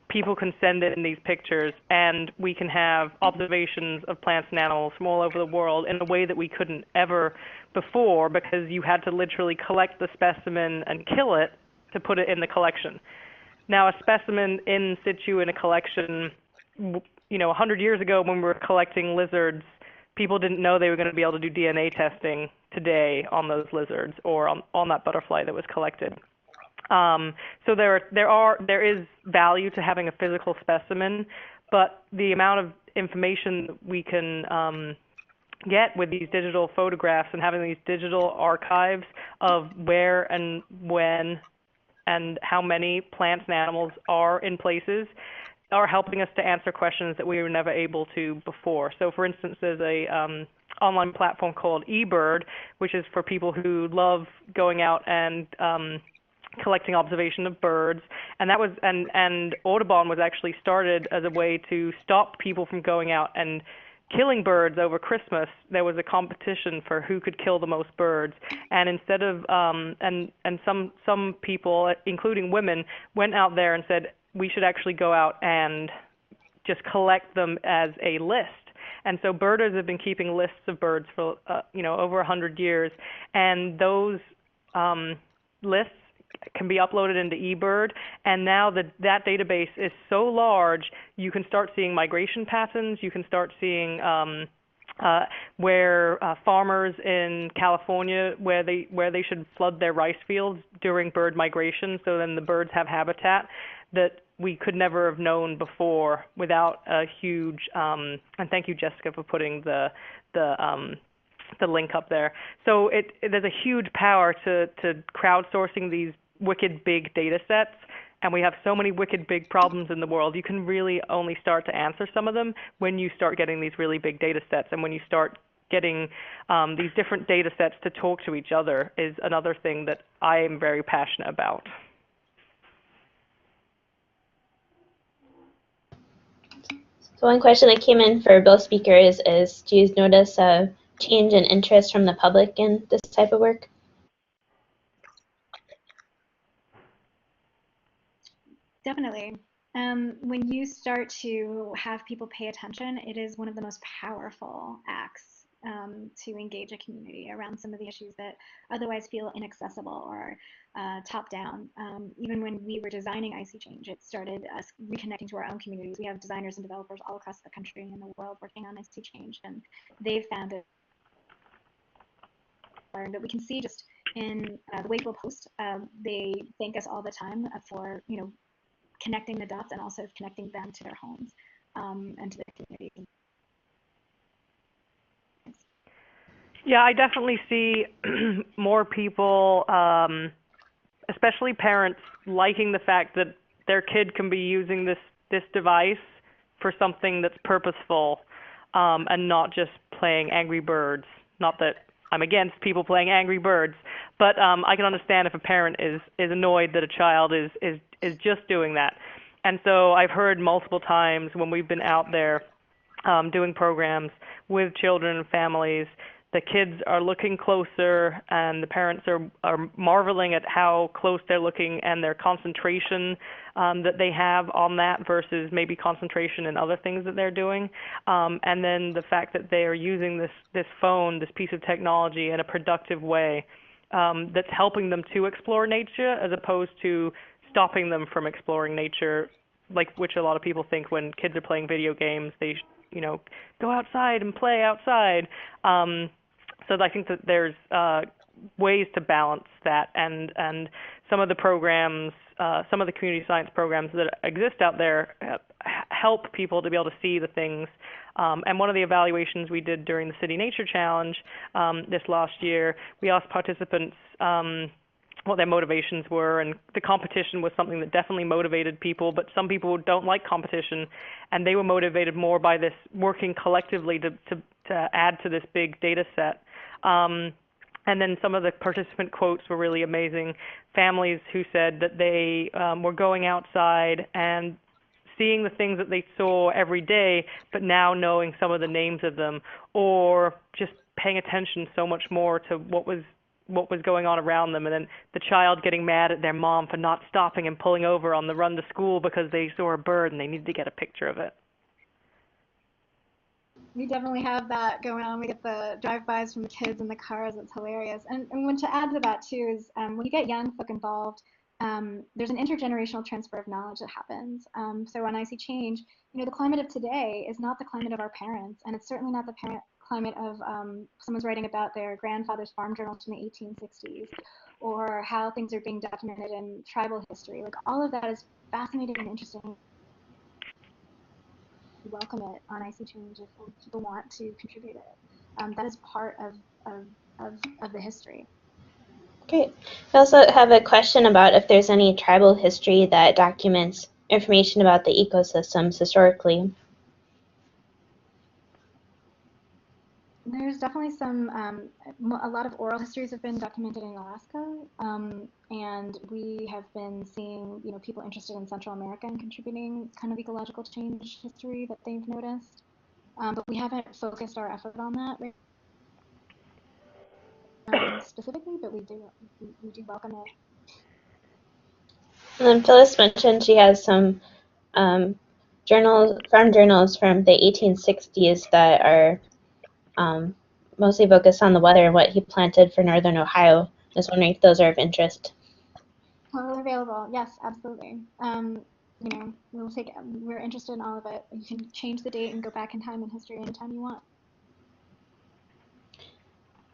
Speaker 4: People can send in these pictures, and we can have observations of plants and animals from all over the world in a way that we couldn't ever before, because you had to literally collect the specimen and kill it to put it in the collection. Now, a specimen in situ in a collection, 100 years ago when we were collecting lizards, people didn't know they were going to be able to do DNA testing today on those lizards or on that butterfly that was collected. So there is value to having a physical specimen, but the amount of information that we can get with these digital photographs and having these digital archives of where and when and how many plants and animals are in places are helping us to answer questions that we were never able to before. So for instance, there's a online platform called eBird, which is for people who love going out and collecting observation of birds, and that was and Audubon was actually started as a way to stop people from going out and killing birds over Christmas. There was a competition for who could kill the most birds, and instead of and some people, including women, went out there and said we should actually go out and just collect them as a list. And so birders have been keeping lists of birds for over 100 years, and those lists can be uploaded into eBird, and now that database is so large, you can start seeing migration patterns. You can start seeing where farmers in California, where they should flood their rice fields during bird migration, so then the birds have habitat that we could never have known before without a huge. And thank you, Jessica, for putting the link up there. So there's a huge power to crowdsourcing these wicked big data sets, and we have so many wicked big problems in the world. You can really only start to answer some of them when you start getting these really big data sets, and when you start getting these different data sets to talk to each other is another thing that I am very passionate about.
Speaker 1: So one question that came in for both speakers is, do you notice a change in interest from the public in this type of work?
Speaker 6: Definitely. When you start to have people pay attention, it is one of the most powerful acts to engage a community around some of the issues that otherwise feel inaccessible or top down. Even when we were designing IC Change, it started us reconnecting to our own communities. We have designers and developers all across the country and the world working on IC Change, and they've found it that we can see just in the way people post. They thank us all the time for connecting the dots and also connecting them to their homes and to their communities.
Speaker 4: Yeah, I definitely see more people, especially parents, liking the fact that their kid can be using this device for something that's purposeful and not just playing Angry Birds. Not that I'm against people playing Angry Birds, but I can understand if a parent is annoyed that a child is just doing that. And so I've heard multiple times when we've been out there doing programs with children and families, the kids are looking closer and the parents are marveling at how close they're looking and their concentration that they have on that versus maybe concentration in other things that they're doing. And then the fact that they are using this phone, this piece of technology in a productive way that's helping them to explore nature as opposed to stopping them from exploring nature, like which a lot of people think when kids are playing video games, they go outside and play outside. So I think that there's ways to balance that, and some of the programs, some of the community science programs that exist out there help people to be able to see the things. And one of the evaluations we did during the City Nature Challenge this last year, we asked participants what their motivations were, and the competition was something that definitely motivated people, but some people don't like competition, and they were motivated more by this working collectively to add to this big data set. And then some of the participant quotes were really amazing. Families who said that they were going outside and seeing the things that they saw every day, but now knowing some of the names of them, or just paying attention so much more to what was going on around them, and then the child getting mad at their mom for not stopping and pulling over on the run to school because they saw a bird and they needed to get a picture of it.
Speaker 6: We definitely have that going on. We get the drive-bys from the kids in the cars. It's hilarious. And when to add to that too is when you get young folk involved, there's an intergenerational transfer of knowledge that happens. So when I see change, the climate of today is not the climate of our parents, and it's certainly not the climate of someone's writing about their grandfather's farm journals from the 1860s, or how things are being documented in tribal history. Like, all of that is fascinating and interesting. Welcome it on I See Change if people want to contribute it. That is part of the history.
Speaker 1: Great. I also have a question about if there's any tribal history that documents information about the ecosystems historically.
Speaker 6: There's definitely a lot of oral histories have been documented in Alaska, and we have been seeing, people interested in Central America and contributing kind of ecological change history that they've noticed, but we haven't focused our effort on that specifically, but we do welcome it.
Speaker 1: And then Phyllis mentioned she has some farm journals from the 1860s that are mostly focused on the weather and what he planted for northern Ohio. I was wondering if those are of interest.
Speaker 6: Totally available. Yes, absolutely. We're interested in all of it. You can change the date and go back in time in history anytime you want.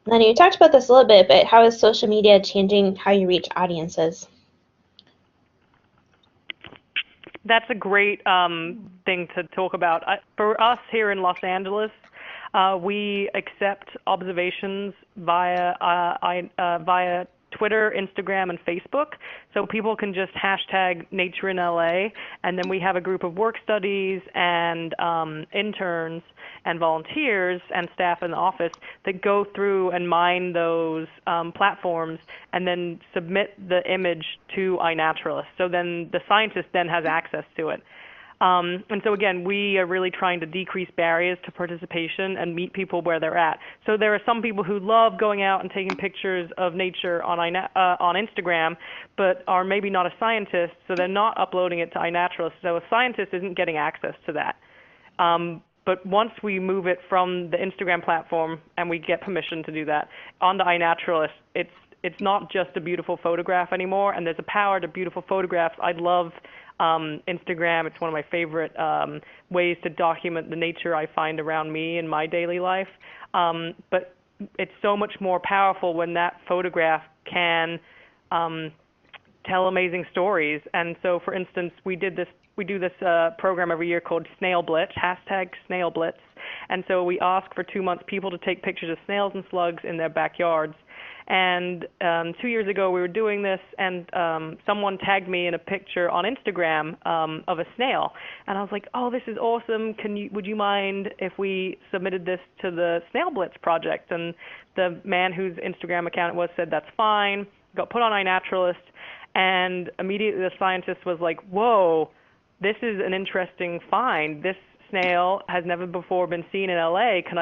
Speaker 1: And then you talked about this a little bit, but how is social media changing how you reach audiences?
Speaker 4: That's a great thing to talk about. For us here in Los Angeles, we accept observations via Twitter, Instagram, and Facebook. So people can just hashtag Nature in LA, and then we have a group of work studies and interns and volunteers and staff in the office that go through and mine those platforms and then submit the image to iNaturalist. So then the scientist then has access to it. And so again, we are really trying to decrease barriers to participation and meet people where they're at. So there are some people who love going out and taking pictures of nature on Instagram, but are maybe not a scientist, so they're not uploading it to iNaturalist. So a scientist isn't getting access to that. But once we move it from the Instagram platform, and we get permission to do that, onto iNaturalist, it's not just a beautiful photograph anymore, and there's a power to beautiful photographs. I love Instagram. It's one of my favorite ways to document the nature I find around me in my daily life. But it's so much more powerful when that photograph can tell amazing stories. And so, for instance, we do this program every year called Snail Blitz, hashtag Snail Blitz. And so we ask for 2 months people to take pictures of snails and slugs in their backyards. And 2 years ago we were doing this, and someone tagged me in a picture on Instagram of a snail, and I was like, "Oh, this is awesome! Would you mind if we submitted this to the Snail Blitz project?" And the man whose Instagram account it was said, "That's fine." Got put on iNaturalist, and immediately the scientist was like, "Whoa, this is an interesting find. This snail has never before been seen in LA. Can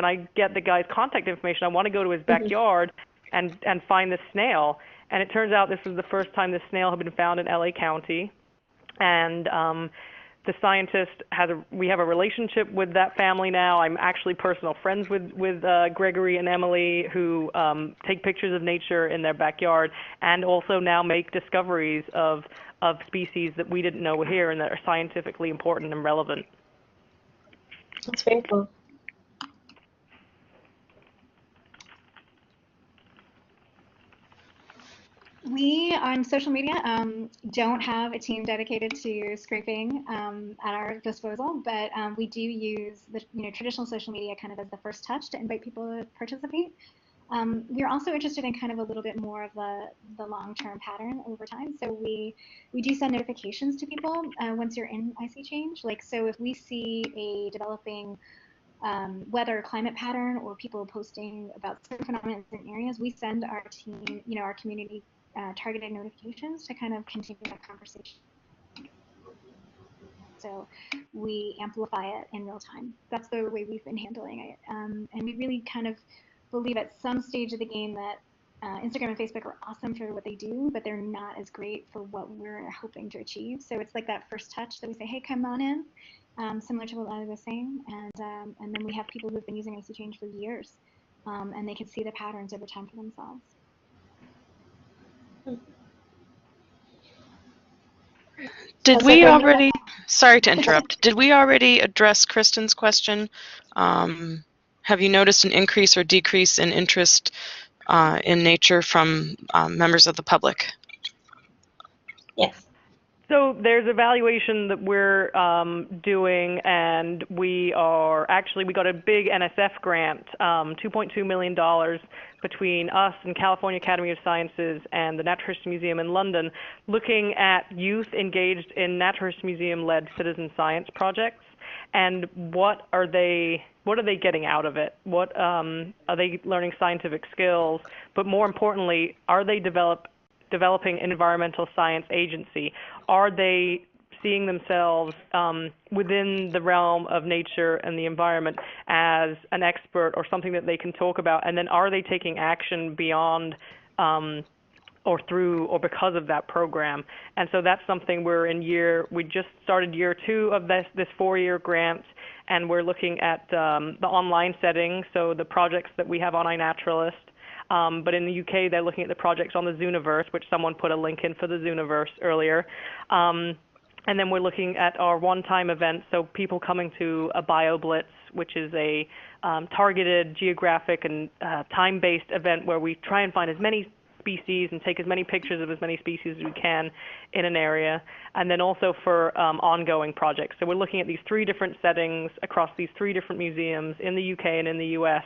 Speaker 4: I get the guy's contact information? I want to go to his backyard and find this snail." And it turns out this was the first time this snail had been found in LA County. And the scientist we have a relationship with that family now. I'm actually personal friends with Gregory and Emily, who take pictures of nature in their backyard and also now make discoveries of species that we didn't know were here and that are scientifically important and relevant.
Speaker 1: That's very cool.
Speaker 6: We, on social media, don't have a team dedicated to scraping at our disposal, but we do use the traditional social media kind of as the first touch to invite people to participate. We're also interested in kind of a little bit more of the long-term pattern over time. So we do send notifications to people once you're in I See Change. Like, so if we see a developing weather climate pattern or people posting about certain phenomena in areas, we send our team, our community targeted notifications to kind of continue that conversation. so we amplify it in real time. That's the way we've been handling it. And we really kind of believe at some stage of the game that Instagram and Facebook are awesome for what they do, but they're not as great for what we're hoping to achieve. So it's like that first touch that we say, hey, come on in, similar to what Lila was saying. And then we have people who've been using IC Change for years, and they can see the patterns over time for themselves.
Speaker 3: Did we already, sorry to interrupt, did we already address Kristen's question? Have you noticed an increase or decrease in interest in nature from members of the public?
Speaker 1: Yes.
Speaker 4: So there's evaluation that we're doing, and we got a big NSF grant, $2.2 million between us and California Academy of Sciences and the Natural History Museum in London, looking at youth engaged in Natural History Museum-led citizen science projects, and what are they getting out of it? What are they learning scientific skills? But more importantly, are they developing environmental science agency? Are they seeing themselves within the realm of nature and the environment as an expert or something that they can talk about? And then are they taking action beyond or through or because of that program? And so that's something we just started year 2 of this 4-year grant, and we're looking at the online setting, so the projects that we have on iNaturalist. But in the UK, they're looking at the projects on the Zooniverse, which someone put a link in for the Zooniverse earlier. And then we're looking at our one-time events, so people coming to a BioBlitz, which is a targeted, geographic, and time-based event where we try and find as many species and take as many pictures of as many species as we can in an area, and then also for ongoing projects. So we're looking at these 3 different settings across these 3 different museums in the UK and in the US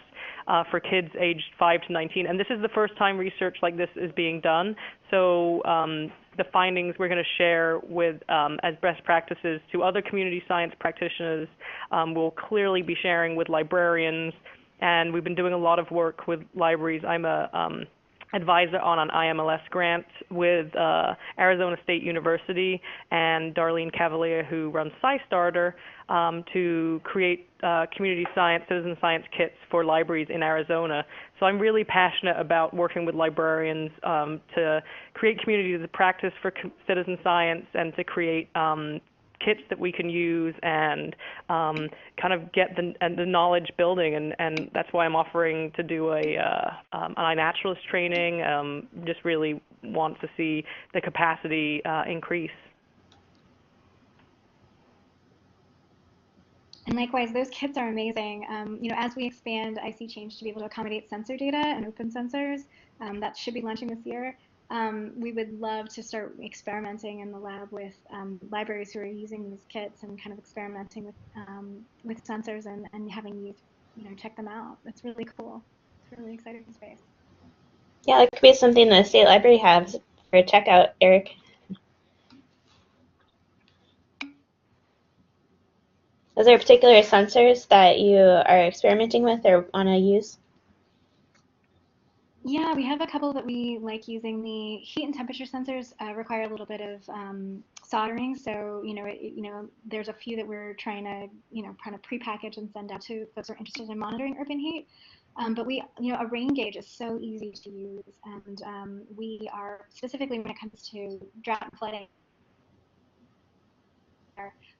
Speaker 4: for kids aged 5 to 19. And this is the first time research like this is being done. So the findings we're going to share with as best practices to other community science practitioners. We'll clearly be sharing with librarians, and we've been doing a lot of work with libraries. I'm a advisor on an IMLS grant with Arizona State University and Darlene Cavalier, who runs SciStarter, to create community science, citizen science kits for libraries in Arizona. So I'm really passionate about working with librarians to create communities of practice for citizen science and to create kits that we can use and kind of get the knowledge building, and that's why I'm offering to do an iNaturalist training. Just really want to see the capacity increase.
Speaker 6: And likewise, those kits are amazing. As we expand IC Change to be able to accommodate sensor data and open sensors, that should be launching this year. We would love to start experimenting in the lab with libraries who are using these kits and kind of experimenting with sensors and having youth, check them out. That's really cool. It's a really exciting space.
Speaker 1: Yeah, it could be something the State Library has for checkout, Eric. Is there particular sensors that you are experimenting with or want to use?
Speaker 6: Yeah, we have a couple that we like using. The heat and temperature sensors require a little bit of soldering, so there's a few that we're trying to kind of pre-package and send out to folks who are interested in monitoring urban heat. But a rain gauge is so easy to use, and we are specifically when it comes to drought and flooding,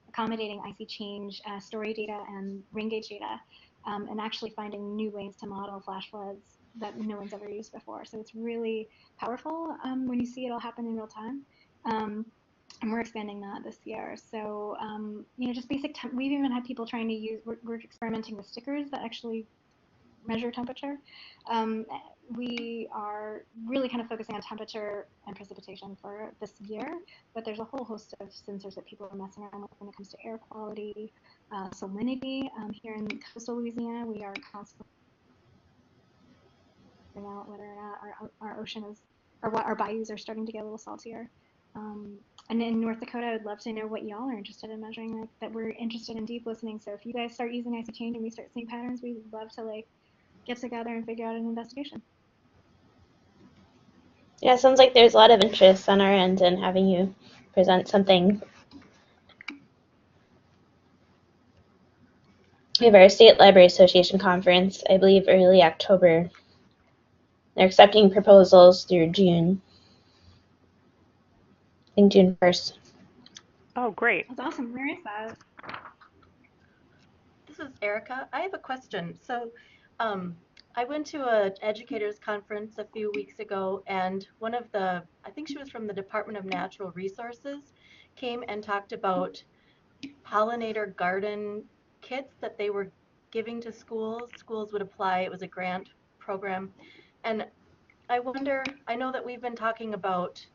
Speaker 6: accommodating IC Change story data and rain gauge data, and actually finding new ways to model flash floods that no one's ever used before. So it's really powerful when you see it all happen in real time. And we're expanding that this year. So, just basic, we've even had people trying to use, we're experimenting with stickers that actually measure temperature. We are really kind of focusing on temperature and precipitation for this year, but there's a whole host of sensors that people are messing around with when it comes to air quality, salinity. Here in coastal Louisiana, we are constantly figuring out whether or not our ocean is, or what our bayous are starting to get a little saltier. And in North Dakota, I would love to know what y'all are interested in measuring, that we're interested in deep listening. So if you guys start using IC Change and we start seeing patterns, we would love to get together and figure out an investigation.
Speaker 1: Yeah, it sounds like there's a lot of interest on our end in having you present something. We have our State Library Association conference, I believe early October. They're accepting proposals through June. I think June 1st.
Speaker 4: Oh, great.
Speaker 6: That's awesome. Where is that?
Speaker 7: This is Erica. I have a question. So, I went to an educators conference a few weeks ago, and one of the, I think she was from the Department of Natural Resources, came and talked about pollinator garden kits that they were giving to schools. Schools would apply. It was a grant program. And I wonder, I know that we've been talking about,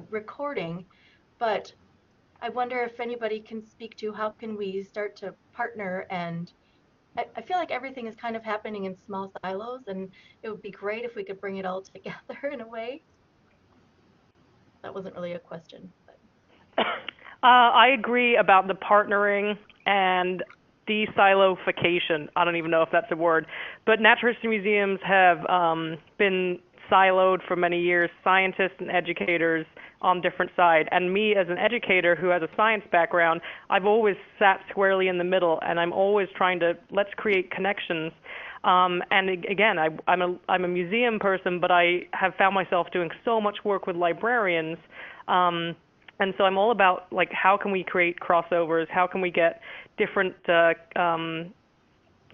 Speaker 7: recording, but I wonder if anybody can speak to how can we start to partner, and I feel like everything is kind of happening in small silos, and it would be great if we could bring it all together in a way. That wasn't really a question, but.
Speaker 4: I agree about the partnering and de-silification. I don't even know if that's a word, but natural history museums have been siloed for many years, scientists and educators on different sides. And me as an educator who has a science background, I've always sat squarely in the middle, and I'm always trying to, let's create connections. And again, I'm a museum person, but I have found myself doing so much work with librarians. And so I'm all about, like, how can we create crossovers? How can we get different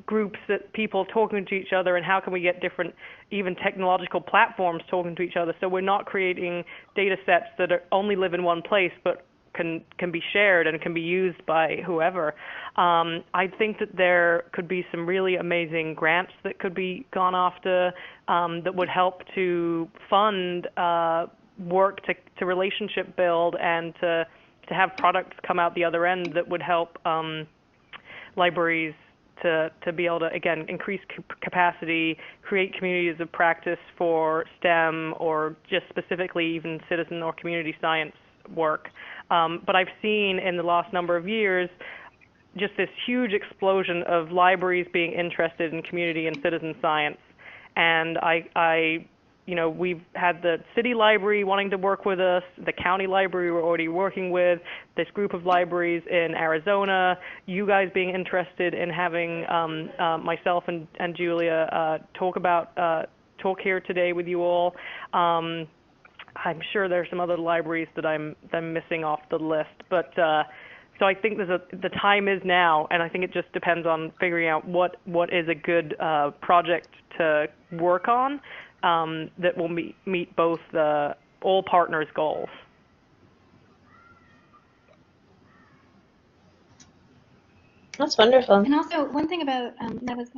Speaker 4: groups, that people talking to each other, and how can we get different, even technological platforms talking to each other, so we're not creating data sets that only live in one place but can be shared and can be used by whoever. I think that there could be some really amazing grants that could be gone after that would help to fund work to relationship build and to have products come out the other end that would help libraries to be able to, again, increase capacity, create communities of practice for STEM or just specifically even citizen or community science work. But I've seen in the last number of years just this huge explosion of libraries being interested in community and citizen science. And we've had the city library wanting to work with us, the county library we're already working with, this group of libraries in Arizona, you guys being interested in having myself and Julia talk here today with you all. I'm sure there's some other libraries that I'm missing off the list, but so I think the time is now, and I think it just depends on figuring out what is a good project to work on. That will meet both all partners' goals.
Speaker 1: That's wonderful.
Speaker 6: And also, one thing about Lila's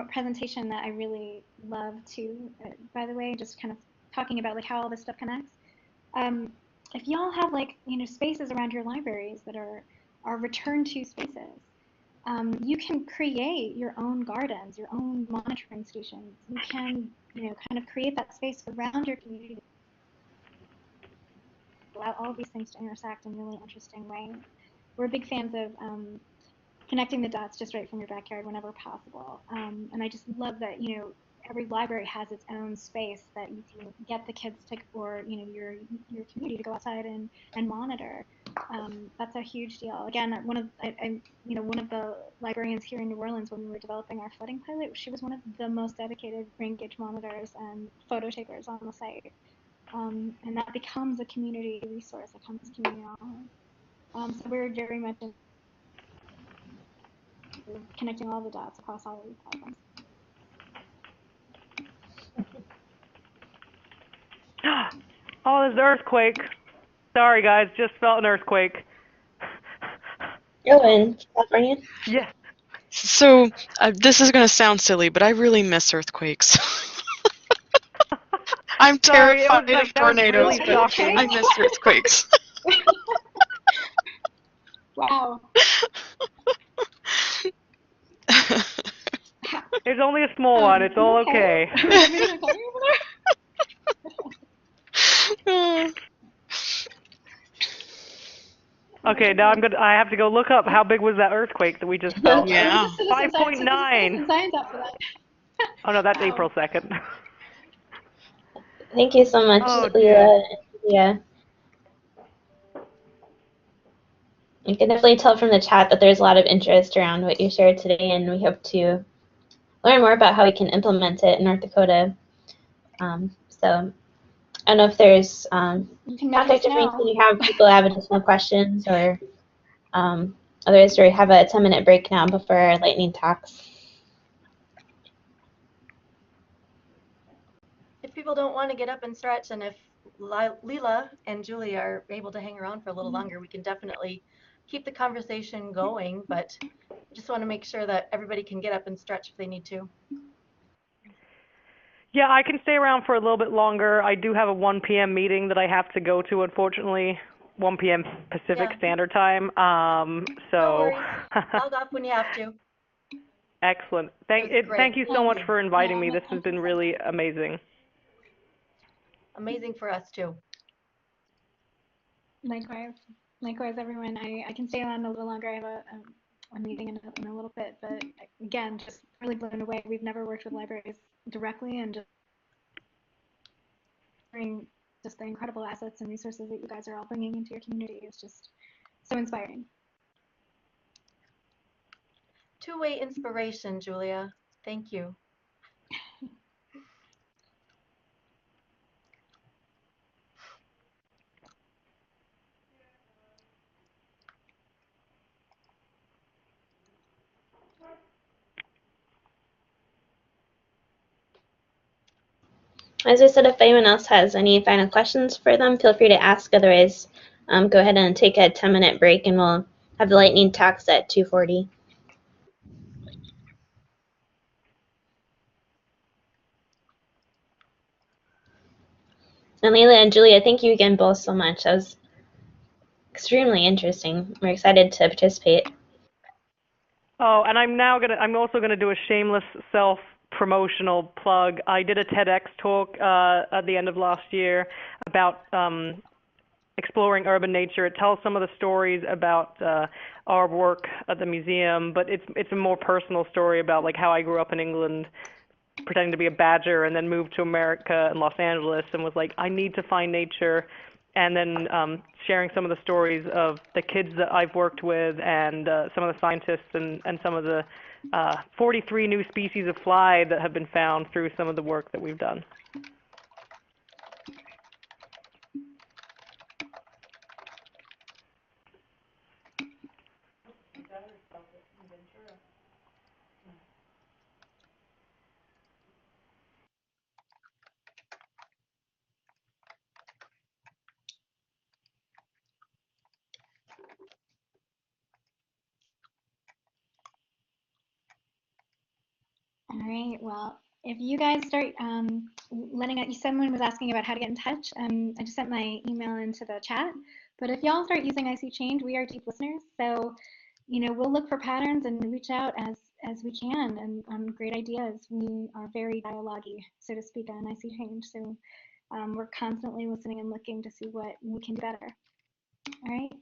Speaker 6: presentation that I really love too, by the way, just kind of talking about like how all this stuff connects. If y'all have spaces around your libraries that are return to spaces, you can create your own gardens, your own monitoring stations. You can, kind of create that space around your community, allow all of these things to intersect in really interesting ways. We're big fans of connecting the dots just right from your backyard whenever possible. And I just love that, every library has its own space that you can get the kids to, or your community to go outside and monitor. That's a huge deal. Again, one of the librarians here in New Orleans, when we were developing our flooding pilot, she was one of the most dedicated rain gauge monitors and photo takers on the site. And that becomes a community resource. It becomes community knowledge. So we're very much connecting all the dots across all of these platforms.
Speaker 4: Oh, there's an earthquake. Sorry, guys, just felt an earthquake.
Speaker 1: You're in California?
Speaker 4: Yeah.
Speaker 3: So this is going to sound silly, but I really miss earthquakes. I'm terrified of tornadoes,
Speaker 4: really
Speaker 3: but I miss earthquakes.
Speaker 6: Wow.
Speaker 4: It's only a small one. It's all okay. Okay, now I have to go look up how big was that earthquake that we just felt.
Speaker 3: Yeah.
Speaker 4: 5.9. Oh no, that's April 2nd.
Speaker 1: Thank you so much,
Speaker 4: Oh,
Speaker 1: Lila. Yeah. You can definitely tell from the chat that there's a lot of interest around what you shared today, and we hope to learn more about how we can implement it in North Dakota. So I don't know if there's contact information you have, people have additional questions, or otherwise we have a 10-minute break now before our lightning talks.
Speaker 7: If people don't want to get up and stretch, and if Lila and Julie are able to hang around for a little longer, we can definitely keep the conversation going, but I just want to make sure that everybody can get up and stretch if they need to.
Speaker 4: Yeah, I can stay around for a little bit longer. I do have a 1 p.m. meeting that I have to go to, unfortunately. 1 p.m. Pacific Standard Time.
Speaker 7: No worries. Log off when you have to.
Speaker 4: Excellent. Thank you so much for inviting me. This has been really amazing.
Speaker 7: Amazing for us too.
Speaker 6: Likewise, everyone. I can stay on a little longer. I have a meeting in a little bit, but again, just really blown away. We've never worked with libraries directly, and just the incredible assets and resources that you guys are all bringing into your community is just so inspiring.
Speaker 7: Two-way inspiration, Julia. Thank you.
Speaker 1: As I said, if anyone else has any final questions for them, feel free to ask. Otherwise, go ahead and take a 10-minute break, and we'll have the lightning talks at 2:40. And Lila and Julia, thank you again both so much. That was extremely interesting. We're excited to participate.
Speaker 4: Oh, and I'm also gonna do a shameless self-promotional plug. I did a TEDx talk at the end of last year about exploring urban nature. It tells some of the stories about our work at the museum, but it's a more personal story about like how I grew up in England, pretending to be a badger, and then moved to America and Los Angeles, and was like, I need to find nature. And then sharing some of the stories of the kids that I've worked with, and some of the scientists, and some of the 43 new species of fly that have been found through some of the work that we've done.
Speaker 6: All right, well, if you guys start letting out, someone was asking about how to get in touch. I just sent my email into the chat, but if y'all start using I See Change, we are deep listeners. So, we'll look for patterns and reach out as we can, and on great ideas. We are very dialogue-y, so to speak, on I See Change. So we're constantly listening and looking to see what we can do better. All right.